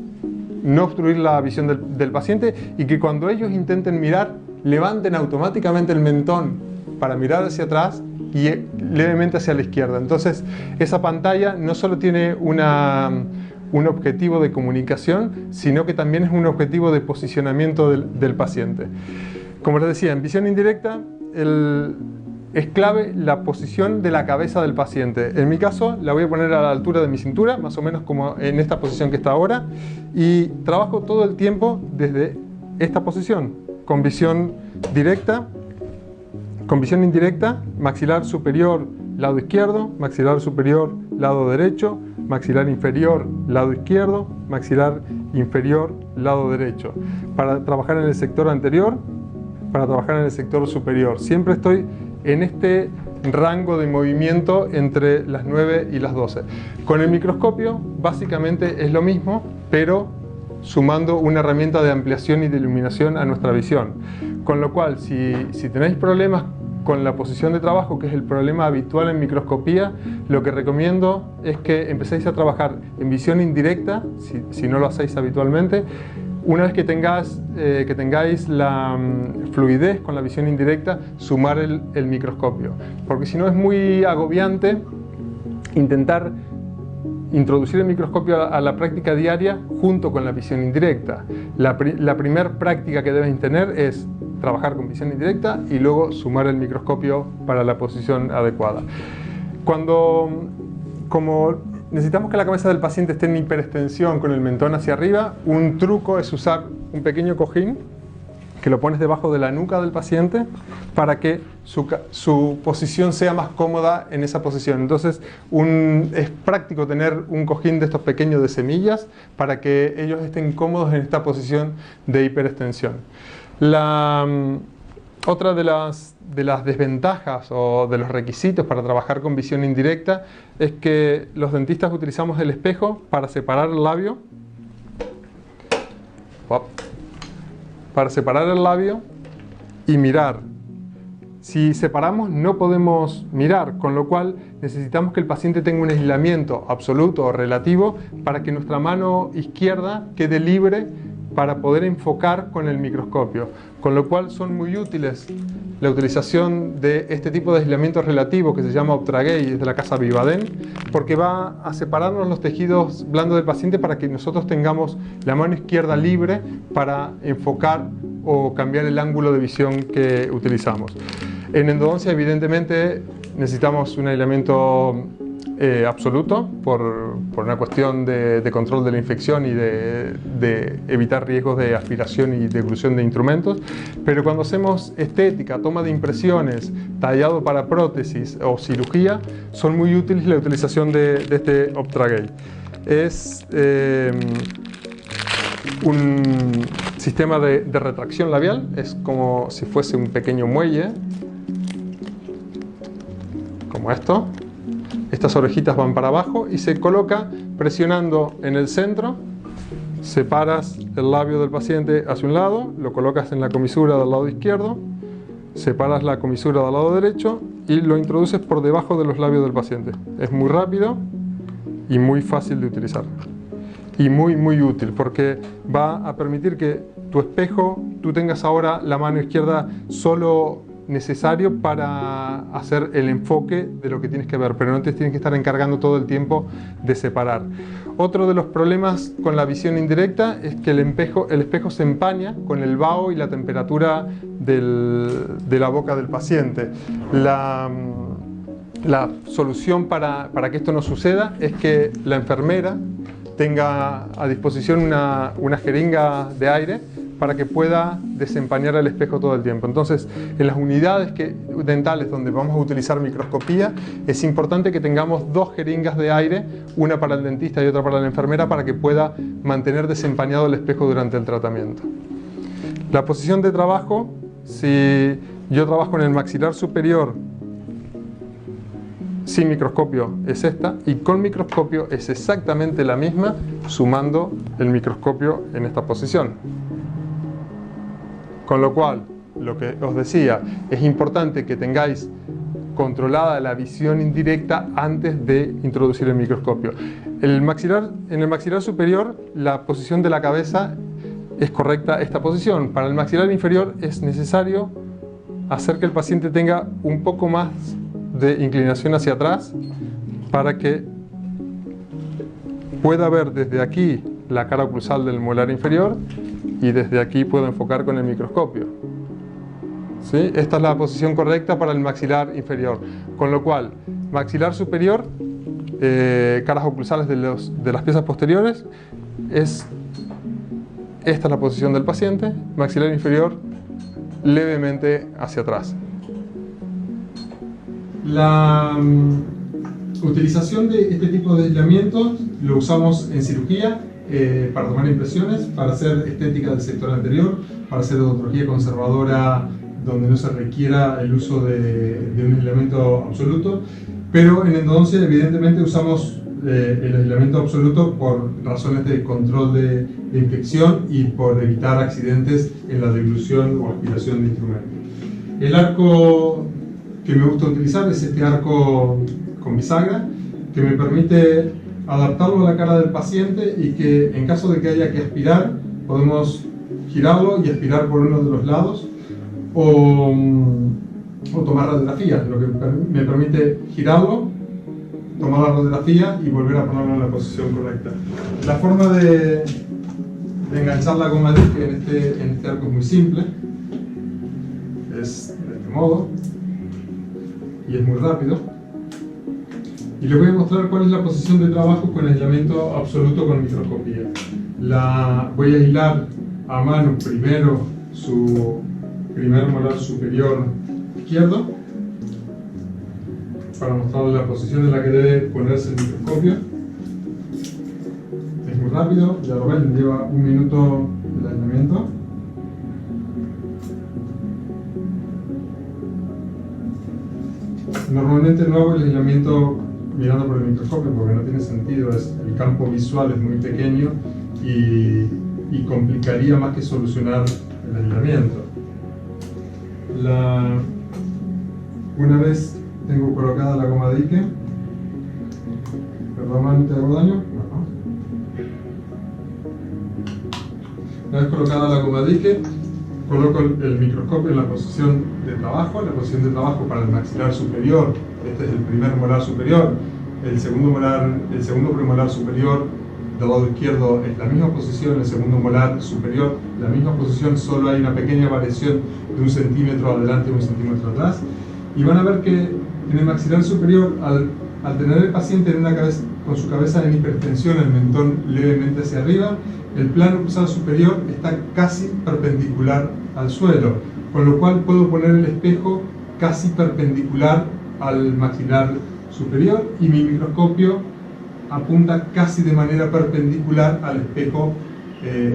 no obstruir la visión del paciente y que cuando ellos intenten mirar, levanten automáticamente el mentón para mirar hacia atrás y levemente hacia la izquierda. Entonces, esa pantalla no solo tiene un objetivo de comunicación, sino que también es un objetivo de posicionamiento del paciente. Como les decía, en visión indirecta es clave la posición de la cabeza del paciente. En mi caso, la voy a poner a la altura de mi cintura, más o menos como en esta posición que está ahora, y trabajo todo el tiempo desde esta posición, con visión directa, con visión indirecta, maxilar superior, lado izquierdo, maxilar superior, lado derecho, maxilar inferior, lado izquierdo, maxilar inferior, lado derecho. Para trabajar en el sector anterior, para trabajar en el sector superior. Siempre estoy en este rango de movimiento entre las 9 y las 12. Con el microscopio básicamente es lo mismo, pero sumando una herramienta de ampliación y de iluminación a nuestra visión. Con lo cual, si tenéis problemas con la posición de trabajo, que es el problema habitual en microscopía, lo que recomiendo es que empecéis a trabajar en visión indirecta, si no lo hacéis habitualmente. Una vez que tengáis la fluidez con la visión indirecta, sumar el microscopio. Porque si no es muy agobiante intentar introducir el microscopio a la práctica diaria junto con la visión indirecta. La primera práctica que deben tener es trabajar con visión indirecta y luego sumar el microscopio para la posición adecuada. Como necesitamos que la cabeza del paciente esté en hiperextensión con el mentón hacia arriba, un truco es usar un pequeño cojín que lo pones debajo de la nuca del paciente para que su posición sea más cómoda en esa posición. Entonces es práctico tener un cojín de estos pequeños de semillas para que ellos estén cómodos en esta posición de hiperextensión. Otra de las desventajas o de los requisitos para trabajar con visión indirecta es que los dentistas utilizamos el espejo para separar el labio. Para separar el labio y mirar. Si separamos no podemos mirar, con lo cual necesitamos que el paciente tenga un aislamiento absoluto o relativo para que nuestra mano izquierda quede libre para poder enfocar con el microscopio, con lo cual son muy útiles la utilización de este tipo de aislamiento relativo que se llama Optragay, es de la casa Vivaden, porque va a separarnos los tejidos blandos del paciente para que nosotros tengamos la mano izquierda libre para enfocar o cambiar el ángulo de visión que utilizamos. En endodoncia, evidentemente, necesitamos un aislamiento absoluto por una cuestión de control de la infección y de evitar riesgos de aspiración y deglución de instrumentos, pero cuando hacemos estética, toma de impresiones, tallado para prótesis o cirugía, son muy útiles la utilización de este Optragay. Es un sistema de retracción labial, es como si fuese un pequeño muelle, como esto. Estas orejitas van para abajo y se coloca presionando en el centro. Separas el labio del paciente hacia un lado, lo colocas en la comisura del lado izquierdo, separas la comisura del lado derecho y lo introduces por debajo de los labios del paciente. Es muy rápido y muy fácil de utilizar. Y muy útil porque va a permitir que tu espejo, tú tengas ahora la mano izquierda solo necesario para hacer el enfoque de lo que tienes que ver, pero no te tienes que estar encargando todo el tiempo de separar. Otro de los problemas con la visión indirecta es que el espejo se empaña con el vaho y la temperatura de la boca del paciente. La solución para que esto no suceda es que la enfermera tenga a disposición una jeringa de aire para que pueda desempañar el espejo todo el tiempo. Entonces, en las unidades dentales donde vamos a utilizar microscopía, es importante que tengamos dos jeringas de aire, una para el dentista y otra para la enfermera, para que pueda mantener desempañado el espejo durante el tratamiento. La posición de trabajo, si yo trabajo en el maxilar superior sin microscopio, es esta, y con microscopio es exactamente la misma, sumando el microscopio en esta posición. Con lo cual, lo que os decía, es importante que tengáis controlada la visión indirecta antes de introducir el microscopio. En el maxilar superior, la posición de la cabeza es correcta esta posición. Para el maxilar inferior es necesario hacer que el paciente tenga un poco más de inclinación hacia atrás para que pueda ver desde aquí la cara oclusal del molar inferior y desde aquí puedo enfocar con el microscopio. ¿Sí? Esta es la posición correcta para el maxilar inferior. Con lo cual, maxilar superior, caras oclusales de las piezas posteriores, esta es la posición del paciente. Maxilar inferior, levemente hacia atrás. La utilización de este tipo de aislamiento lo usamos en cirugía para tomar impresiones, para hacer estética del sector anterior, para hacer odontología conservadora donde no se requiera el uso de un aislamiento absoluto, pero en endodoncia evidentemente usamos el aislamiento absoluto por razones de control de infección y por evitar accidentes en la deglución o aspiración de instrumentos. El arco que me gusta utilizar es este arco con bisagra, que me permite adaptarlo a la cara del paciente y que en caso de que haya que aspirar, podemos girarlo y aspirar por uno de los lados o tomar radiografías, lo que me permite girarlo, tomar la radiografía y volver a ponerlo en la posición correcta. La forma de enganchar la goma disque en este arco es muy simple, es de este modo y es muy rápido. Y les voy a mostrar cuál es la posición de trabajo con aislamiento absoluto con microscopía. Voy a aislar a mano primero su primer molar superior izquierdo para mostrarles la posición en la que debe ponerse el microscopio. Es muy rápido, ya lo ven, lleva 1 minuto el aislamiento. Normalmente no hago el aislamiento mirando por el microscopio porque no tiene sentido, el campo visual es muy pequeño y complicaría más que solucionar el aislamiento. Una vez tengo colocada la goma dique, perdón, ¿no te hago daño? No. Una vez colocada la goma dique, coloco el microscopio en la posición de trabajo. La posición de trabajo para el maxilar superior, este es el primer molar superior, el segundo premolar superior del lado izquierdo es la misma posición, el segundo molar superior la misma posición, solo hay una pequeña variación de 1 centímetro adelante y 1 centímetro atrás. Y van a ver que en el maxilar superior, al tener el paciente con su cabeza en hipertensión, el mentón levemente hacia arriba, el plano oclusal superior está casi perpendicular al suelo, con lo cual puedo poner el espejo casi perpendicular al maxilar superior y mi microscopio apunta casi de manera perpendicular al espejo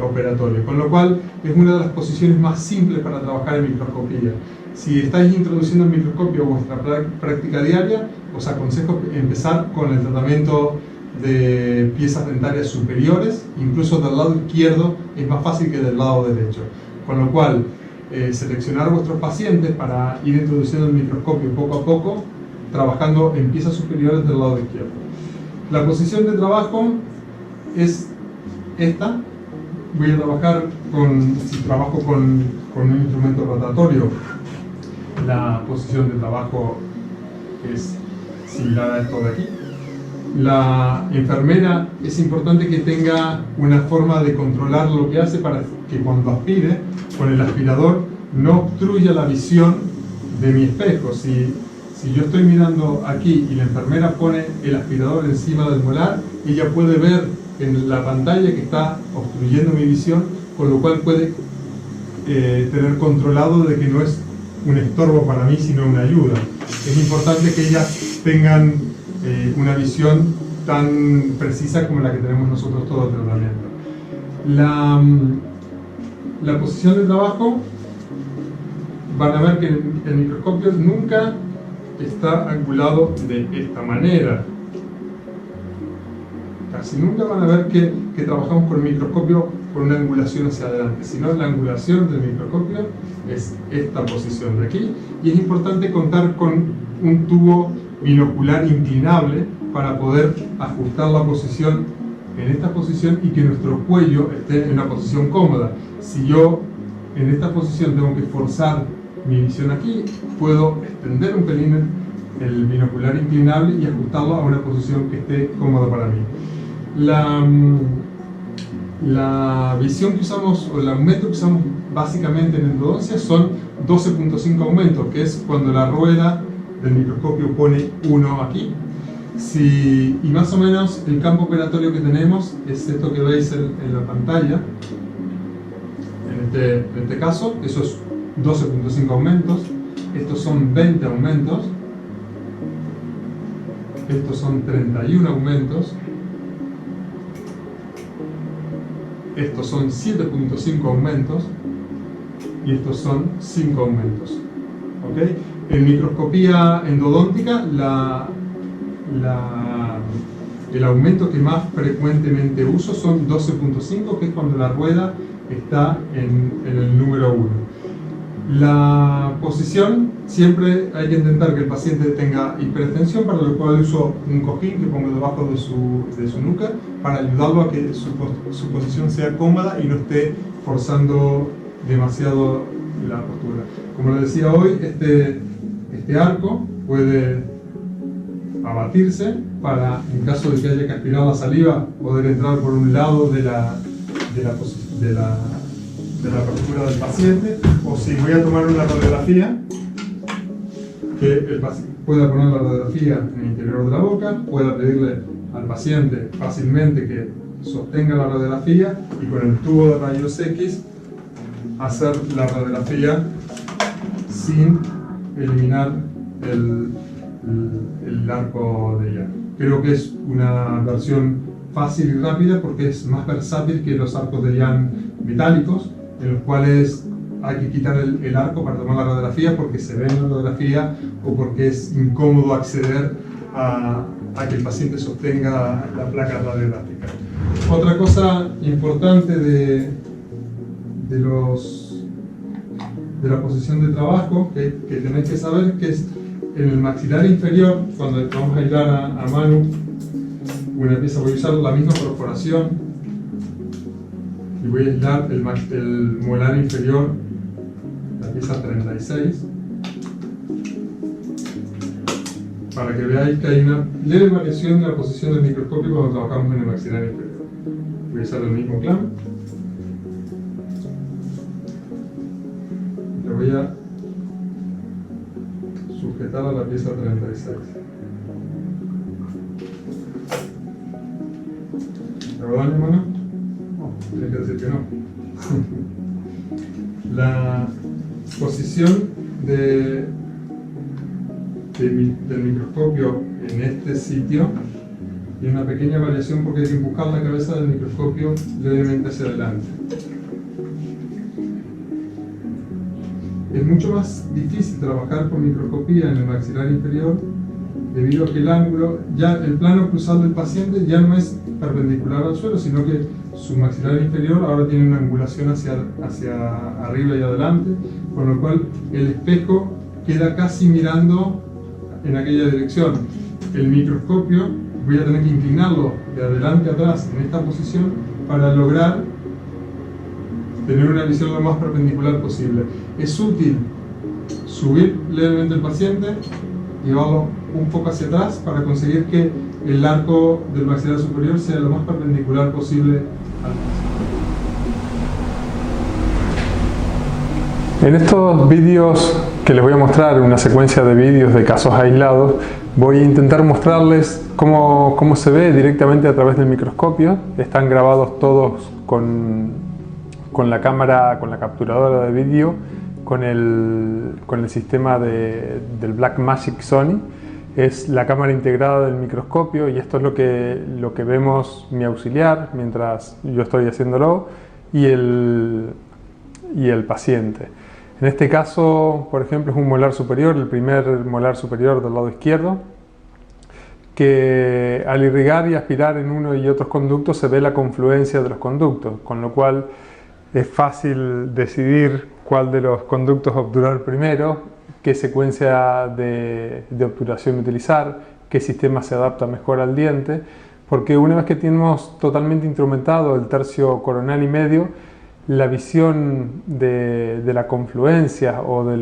operatorio, con lo cual es una de las posiciones más simples para trabajar en microscopía. Si estáis introduciendo el microscopio a vuestra práctica diaria, os aconsejo empezar con el tratamiento de piezas dentarias superiores, incluso del lado izquierdo es más fácil que del lado derecho, con lo cual seleccionar vuestros pacientes para ir introduciendo el microscopio poco a poco, trabajando en piezas superiores del lado izquierdo. La posición de trabajo es esta. Voy a trabajar si trabajo con un instrumento rotatorio, la posición de trabajo es similar a esto de aquí. La enfermera es importante que tenga una forma de controlar lo que hace para que cuando aspire con el aspirador no obstruya la visión de mi espejo. Si yo estoy mirando aquí y la enfermera pone el aspirador encima del molar, ella puede ver en la pantalla que está obstruyendo mi visión, con lo cual puede tener controlado de que no es un estorbo para mí, sino una ayuda. Es importante que ellas tengan una visión tan precisa como la que tenemos nosotros todo el tratamiento. La posición de trabajo, van a ver que el microscopio nunca está angulado de esta manera. Casi nunca van a ver que trabajamos con el microscopio con una angulación hacia adelante, sino la angulación del microscopio es esta posición de aquí, y es importante contar con un tubo binocular inclinable para poder ajustar la posición en esta posición y que nuestro cuello esté en una posición cómoda. Si yo en esta posición tengo que forzar mi visión aquí, puedo extender un pelín el binocular inclinable y ajustarlo a una posición que esté cómoda para mí. La visión que usamos, o el aumento que usamos básicamente en endodoncia son 12.5 aumentos, que es cuando la rueda del microscopio pone 1 aquí. Y más o menos el campo operatorio que tenemos es esto que veis en la pantalla. En este caso, eso es 12.5 aumentos. Estos son 20 aumentos. Estos son 31 aumentos. Estos son 7.5 aumentos. Y estos son 5 aumentos. ¿Okay? En microscopía endodóntica, el aumento que más frecuentemente uso son 12.5, que es cuando la rueda está en el número 1. La posición, siempre hay que intentar que el paciente tenga hipertensión, para lo cual uso un cojín que pongo debajo de su nuca para ayudarlo a que su posición sea cómoda y no esté forzando demasiado la postura. Como les decía hoy, este arco puede abatirse para, en caso de que haya que aspirar la saliva, poder entrar por un lado de la apertura del paciente, o si voy a tomar una radiografía, que el paciente pueda poner la radiografía en el interior de la boca, pueda pedirle al paciente fácilmente que sostenga la radiografía y con el tubo de rayos X hacer la radiografía sin eliminar el arco de Young. Creo que es una versión fácil y rápida porque es más versátil que los arcos de Young metálicos, en los cuales hay que quitar el arco para tomar la radiografía porque se ve en la radiografía o porque es incómodo acceder a que el paciente sostenga la placa radiográfica. Otra cosa importante de la posición de trabajo que tenéis que saber, que es en el maxilar inferior, cuando vamos a aislar a mano una pieza, voy a usar la misma perforación y voy a aislar el molar inferior, la pieza 36, para que veáis que hay una leve variación de la posición del microscopio cuando trabajamos en el maxilar inferior. Voy a usar el mismo clamp. Le voy a sujetar a la pieza 36. ¿Le hago daño, hermano? No, tiene que decir que no. La posición del microscopio en este sitio tiene una pequeña variación porque hay que empujar la cabeza del microscopio levemente hacia adelante. Es mucho más difícil trabajar con microscopía en el maxilar inferior debido a que el ángulo, ya el plano cruzado del paciente ya no es perpendicular al suelo, sino que su maxilar inferior ahora tiene una angulación hacia arriba y adelante, con lo cual el espejo queda casi mirando en aquella dirección. El microscopio voy a tener que inclinarlo de adelante a atrás en esta posición para lograr tener una visión lo más perpendicular posible. Es útil subir levemente el paciente, llevarlo un poco hacia atrás para conseguir que el arco del maxilar superior sea lo más perpendicular posible al paciente. En estos vídeos que les voy a mostrar, una secuencia de vídeos de casos aislados, voy a intentar mostrarles cómo se ve directamente a través del microscopio. Están grabados todos con la cámara, con la capturadora de vídeo, con el sistema del Blackmagic Sony. Es la cámara integrada del microscopio y esto es lo que vemos mi auxiliar mientras yo estoy haciéndolo y el paciente. En este caso, por ejemplo, es un molar superior, el primer molar superior del lado izquierdo, que al irrigar y aspirar en uno y otros conductos se ve la confluencia de los conductos, con lo cual es fácil decidir cuál de los conductos obturar primero, qué secuencia de obturación utilizar, qué sistema se adapta mejor al diente, porque una vez que tenemos totalmente instrumentado el tercio coronal y medio, la visión de la confluencia o de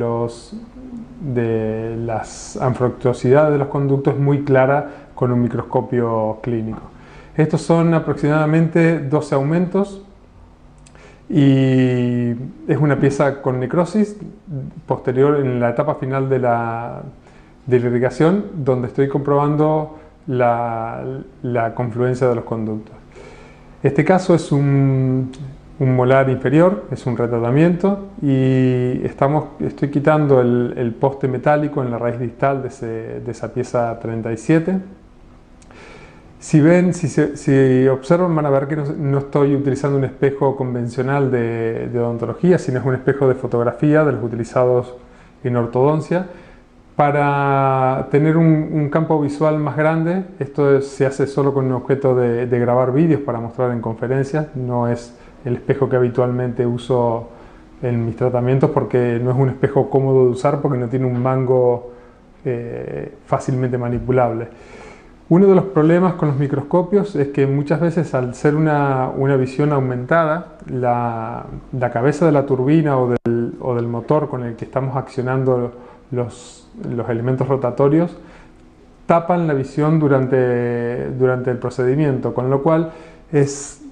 las anfractuosidades de los conductos es muy clara con un microscopio clínico. Estos son aproximadamente 12 aumentos y es una pieza con necrosis posterior en la etapa final de la irrigación, donde estoy comprobando la confluencia de los conductos. Este caso es un molar inferior, es un retratamiento y estoy quitando el poste metálico en la raíz distal de esa pieza 37. Si observan, van a ver que no estoy utilizando un espejo convencional de odontología, sino es un espejo de fotografía de los utilizados en ortodoncia. Para tener un campo visual más grande, esto se hace solo con un objeto de grabar vídeos para mostrar en conferencias, no es el espejo que habitualmente uso en mis tratamientos porque no es un espejo cómodo de usar porque no tiene un mango fácilmente manipulable. Uno de los problemas con los microscopios es que muchas veces al ser una visión aumentada, la cabeza de la turbina o del motor con el que estamos accionando los elementos rotatorios tapan la visión durante el procedimiento, con lo cual es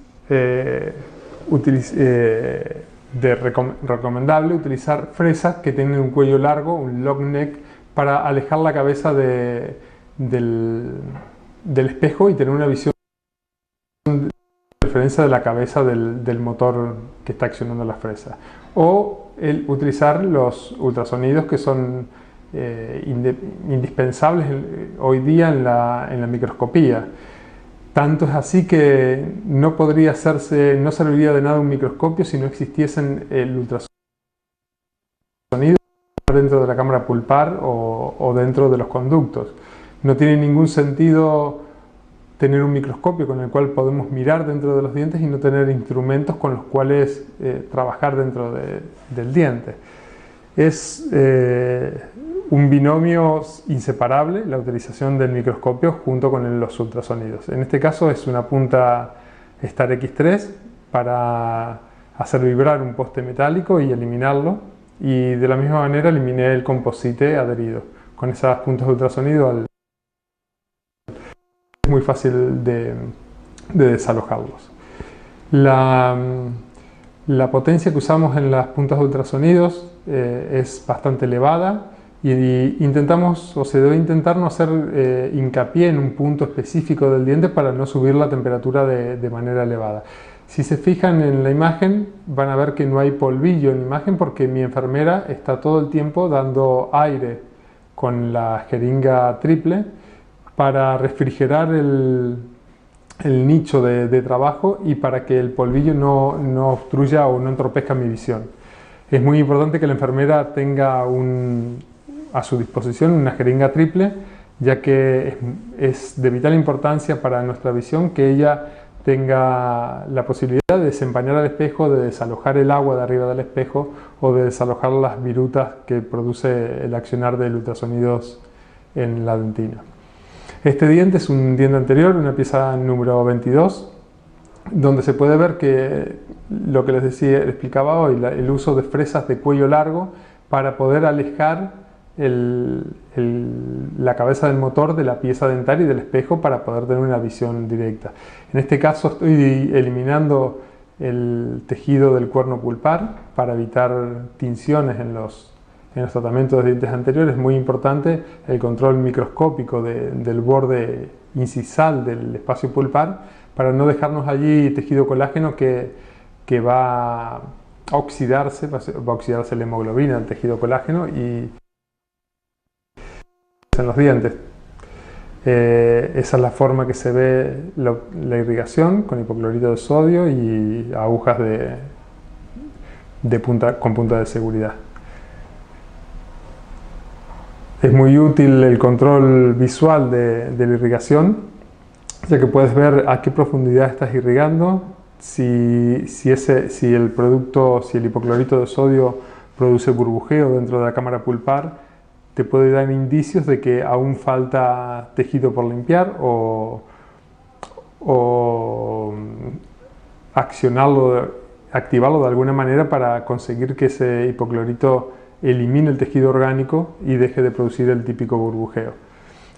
recomendable utilizar fresas que tienen un cuello largo, un long neck, para alejar la cabeza del espejo y tener una visión de referencia de la cabeza del motor que está accionando la fresa. O utilizar los ultrasonidos que son indispensables hoy día en la microscopía. Tanto es así que no serviría de nada un microscopio si no existiesen el ultrasonido dentro de la cámara pulpar o dentro de los conductos. No tiene ningún sentido tener un microscopio con el cual podemos mirar dentro de los dientes y no tener instrumentos con los cuales trabajar dentro del diente. Es un binomio inseparable la utilización del microscopio junto con los ultrasonidos. En este caso es una punta Star X3 para hacer vibrar un poste metálico y eliminarlo, y de la misma manera eliminé el composite adherido. Con esas puntas de ultrasonido es muy fácil de desalojarlos. La potencia que usamos en las puntas de ultrasonidos es bastante elevada y se debe intentar no hacer hincapié en un punto específico del diente para no subir la temperatura de manera elevada. Si se fijan en la imagen van a ver que no hay polvillo en la imagen porque mi enfermera está todo el tiempo dando aire con la jeringa triple para refrigerar el nicho de trabajo y para que el polvillo no obstruya o no entorpezca mi visión. Es muy importante que la enfermera tenga a su disposición una jeringa triple, ya que es de vital importancia para nuestra visión que ella tenga la posibilidad de desempañar al espejo, de desalojar el agua de arriba del espejo o de desalojar las virutas que produce el accionar de ultrasonidos en la dentina. Este diente es un diente anterior, una pieza número 22, donde se puede ver que lo que les explicaba hoy, el uso de fresas de cuello largo para poder alejar la cabeza del motor de la pieza dentaria y del espejo para poder tener una visión directa. En este caso estoy eliminando el tejido del cuerno pulpar para evitar tinciones en los tratamientos de dientes anteriores. Es muy importante el control microscópico del borde incisal del espacio pulpar para no dejarnos allí tejido colágeno que va a oxidarse, va a oxidarse la hemoglobina del tejido colágeno y en los dientes. Esa es la forma que se ve la irrigación con hipoclorito de sodio y agujas con punta de seguridad. Es muy útil el control visual de la irrigación, ya que puedes ver a qué profundidad estás irrigando, si el hipoclorito de sodio produce burbujeo dentro de la cámara pulpar, te puede dar indicios de que aún falta tejido por limpiar o activarlo de alguna manera para conseguir que ese hipoclorito elimine el tejido orgánico y deje de producir el típico burbujeo.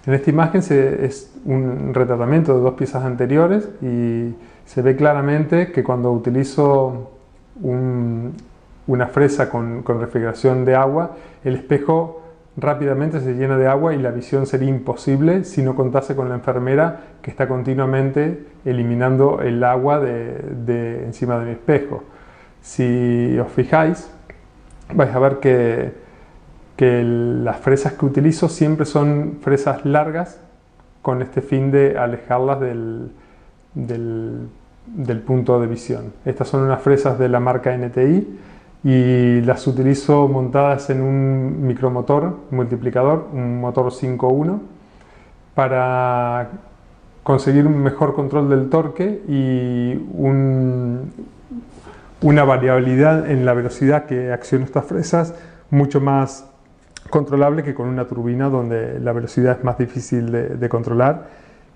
En esta imagen es un retratamiento de dos piezas anteriores y se ve claramente que cuando utilizo una fresa con refrigeración de agua, el espejo rápidamente se llena de agua y la visión sería imposible si no contase con la enfermera que está continuamente eliminando el agua de encima de mi espejo. Si os fijáis, vais a ver que las fresas que utilizo siempre son fresas largas con este fin de alejarlas del punto de visión. Estas son unas fresas de la marca NTI y las utilizo montadas en un micromotor multiplicador, un motor 5.1, para conseguir un mejor control del torque y una variabilidad en la velocidad que acciono estas fresas mucho más controlable que con una turbina donde la velocidad es más difícil de controlar,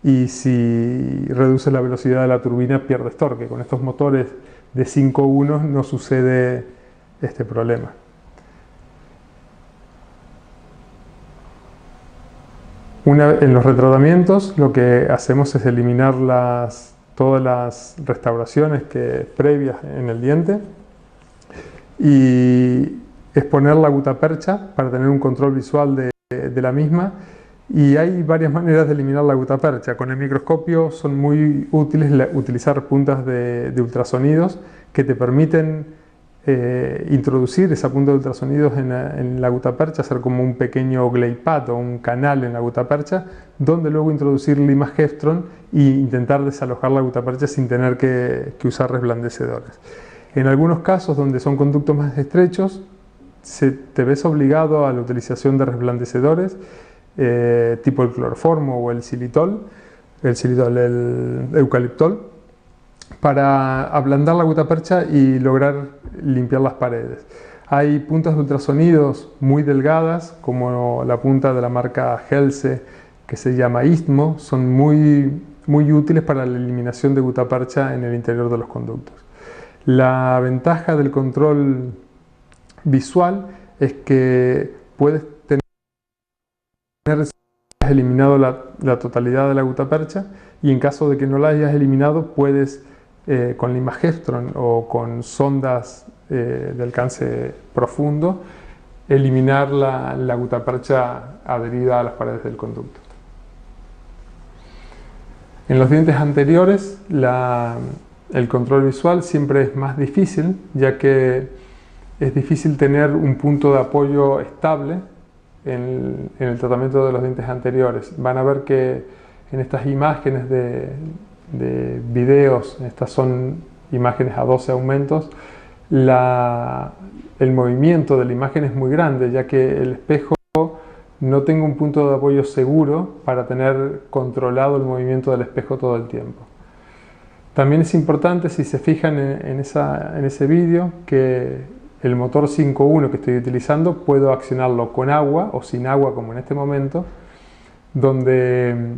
y si reduces la velocidad de la turbina pierdes torque. Con estos motores de 5.1 no sucede este problema. En los retratamientos lo que hacemos es eliminar todas las restauraciones previas en el diente y exponer la gutapercha para tener un control visual de la misma. Y hay varias maneras de eliminar la gutapercha. Con el microscopio son muy útiles utilizar puntas de ultrasonidos que te permiten introducir esa punta de ultrasonidos en la gutapercha, hacer como un pequeño glade pad o un canal en la gutapercha, donde luego introducir limas Heftron e intentar desalojar la gutapercha sin tener que usar resplandecedores. En algunos casos donde son conductos más estrechos, te ves obligado a la utilización de resplandecedores tipo el cloroformo o el eucaliptol, para ablandar la gutapercha y lograr limpiar las paredes. Hay puntas de ultrasonidos muy delgadas, como la punta de la marca Helse, que se llama Istmo, son muy útiles para la eliminación de gutapercha en el interior de los conductos. La ventaja del control visual es que puedes tener eliminado la totalidad de la gutapercha, y en caso de que no la hayas eliminado puedes con limas Heftron o con sondas de alcance profundo eliminar la gutapercha adherida a las paredes del conducto. En los dientes anteriores el control visual siempre es más difícil, ya que es difícil tener un punto de apoyo estable en el tratamiento de los dientes anteriores. Van a ver que en estas imágenes de videos, estas son imágenes a 12 aumentos, el movimiento de la imagen es muy grande, ya que el espejo no tengo un punto de apoyo seguro para tener controlado el movimiento del espejo todo el tiempo. También es importante, si se fijan en ese vídeo, que el motor 5.1 que estoy utilizando puedo accionarlo con agua o sin agua, como en este momento, donde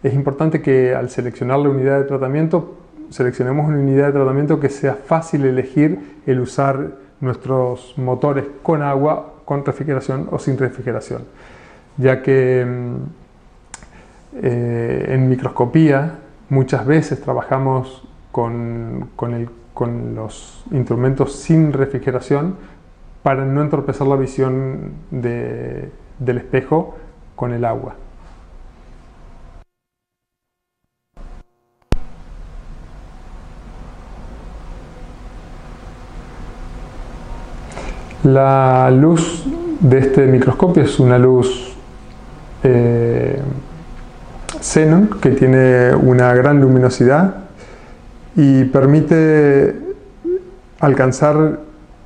es importante que al seleccionar la unidad de tratamiento, seleccionemos una unidad de tratamiento que sea fácil elegir el usar nuestros motores con agua, con refrigeración o sin refrigeración, ya que en microscopía muchas veces trabajamos con los instrumentos sin refrigeración para no entorpecer la visión del espejo con el agua. La luz de este microscopio es una luz xenon que tiene una gran luminosidad y permite alcanzar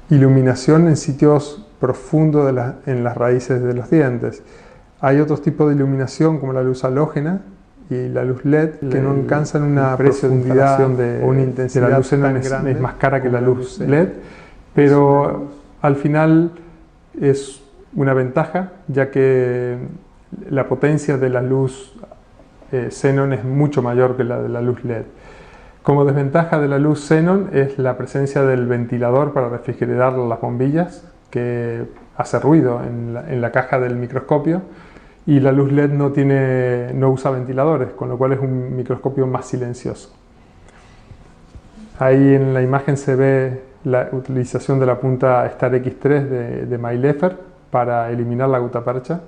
iluminación en sitios profundos en las raíces de los dientes. Hay otros tipos de iluminación como la luz halógena y la luz LED que no alcanzan una profundidad o una intensidad. La luz xenon es más cara que la luz LED, pero al final es una ventaja, ya que la potencia de la luz xenón es mucho mayor que la de la luz LED. Como desventaja de la luz xenón es la presencia del ventilador para refrigerar las bombillas, que hace ruido en la caja del microscopio, y la luz LED no usa ventiladores, con lo cual es un microscopio más silencioso. Ahí en la imagen se ve la utilización de la punta Star X3 de Maillefer para eliminar la gutapercha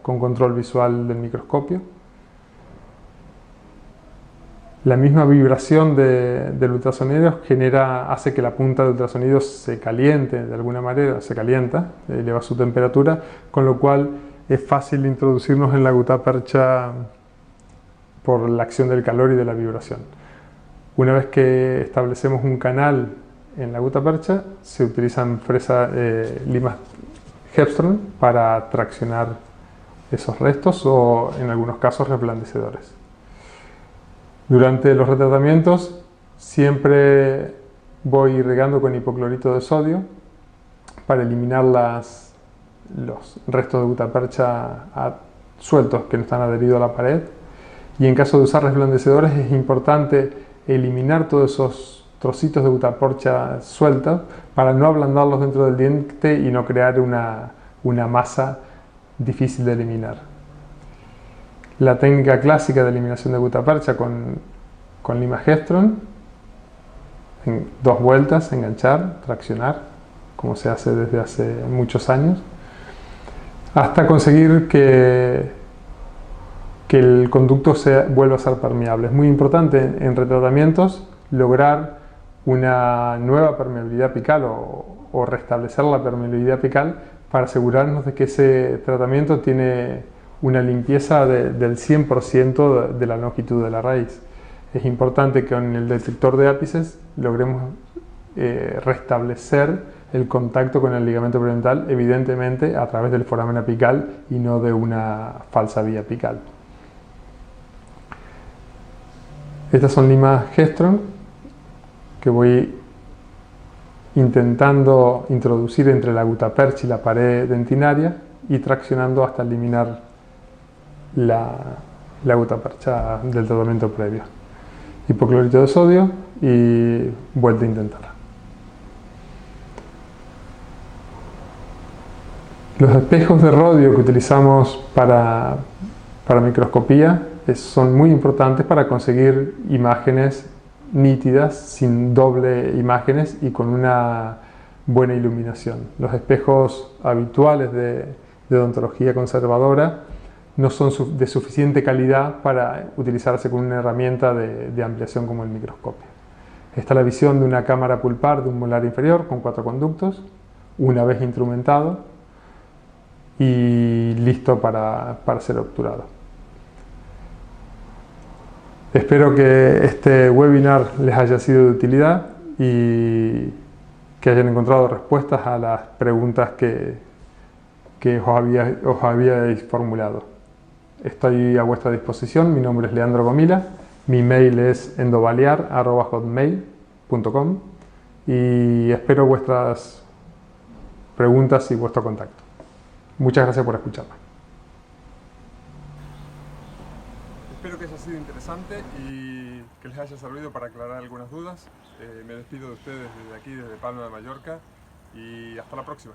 con control visual del microscopio. La misma vibración del ultrasonido hace que la punta de ultrasonido se caliente de alguna manera, se calienta, eleva su temperatura, con lo cual es fácil introducirnos en la gutapercha por la acción del calor y de la vibración. Una vez que establecemos un canal en la gutapercha, se utilizan limas Hepstrom para traccionar esos restos o en algunos casos resplandecedores. Durante los retratamientos siempre voy regando con hipoclorito de sodio para eliminar los restos de gutapercha sueltos que no están adheridos a la pared, y en caso de usar resplandecedores es importante eliminar todos esos trocitos de gutapercha sueltos para no ablandarlos dentro del diente y no crear una masa difícil de eliminar. La técnica clásica de eliminación de gutapercha con lima Hepstrom, en 2 vueltas, enganchar, traccionar, como se hace desde hace muchos años, hasta conseguir que el conducto vuelva a ser permeable. Es muy importante en retratamientos lograr una nueva permeabilidad apical o restablecer la permeabilidad apical para asegurarnos de que ese tratamiento tiene una limpieza del 100% de la longitud de la raíz. Es importante que con el detector de ápices logremos restablecer el contacto con el ligamento periodontal, evidentemente a través del foramen apical y no de una falsa vía apical. Estas son limas Hepstrom que voy intentando introducir entre la gutapercha y la pared dentinaria y traccionando hasta eliminar la gutapercha del tratamiento previo. Hipoclorito de sodio y vuelta a intentar. Los espejos de rodio que utilizamos para microscopía son muy importantes para conseguir imágenes nítidas, sin doble imágenes y con una buena iluminación. Los espejos habituales de odontología conservadora no son de suficiente calidad para utilizarse con una herramienta de ampliación como el microscopio. Está la visión de una cámara pulpar de un molar inferior con 4 conductos, una vez instrumentado y listo para ser obturado. Espero que este webinar les haya sido de utilidad y que hayan encontrado respuestas a las preguntas que os habíais formulado. Estoy a vuestra disposición. Mi nombre es Leandro Gomila, mi mail es endovaliar@hotmail.com y espero vuestras preguntas y vuestro contacto. Muchas gracias por escucharme. Espero que haya sido interesante y que les haya servido para aclarar algunas dudas. Me despido de ustedes desde aquí, desde Palma de Mallorca, y hasta la próxima.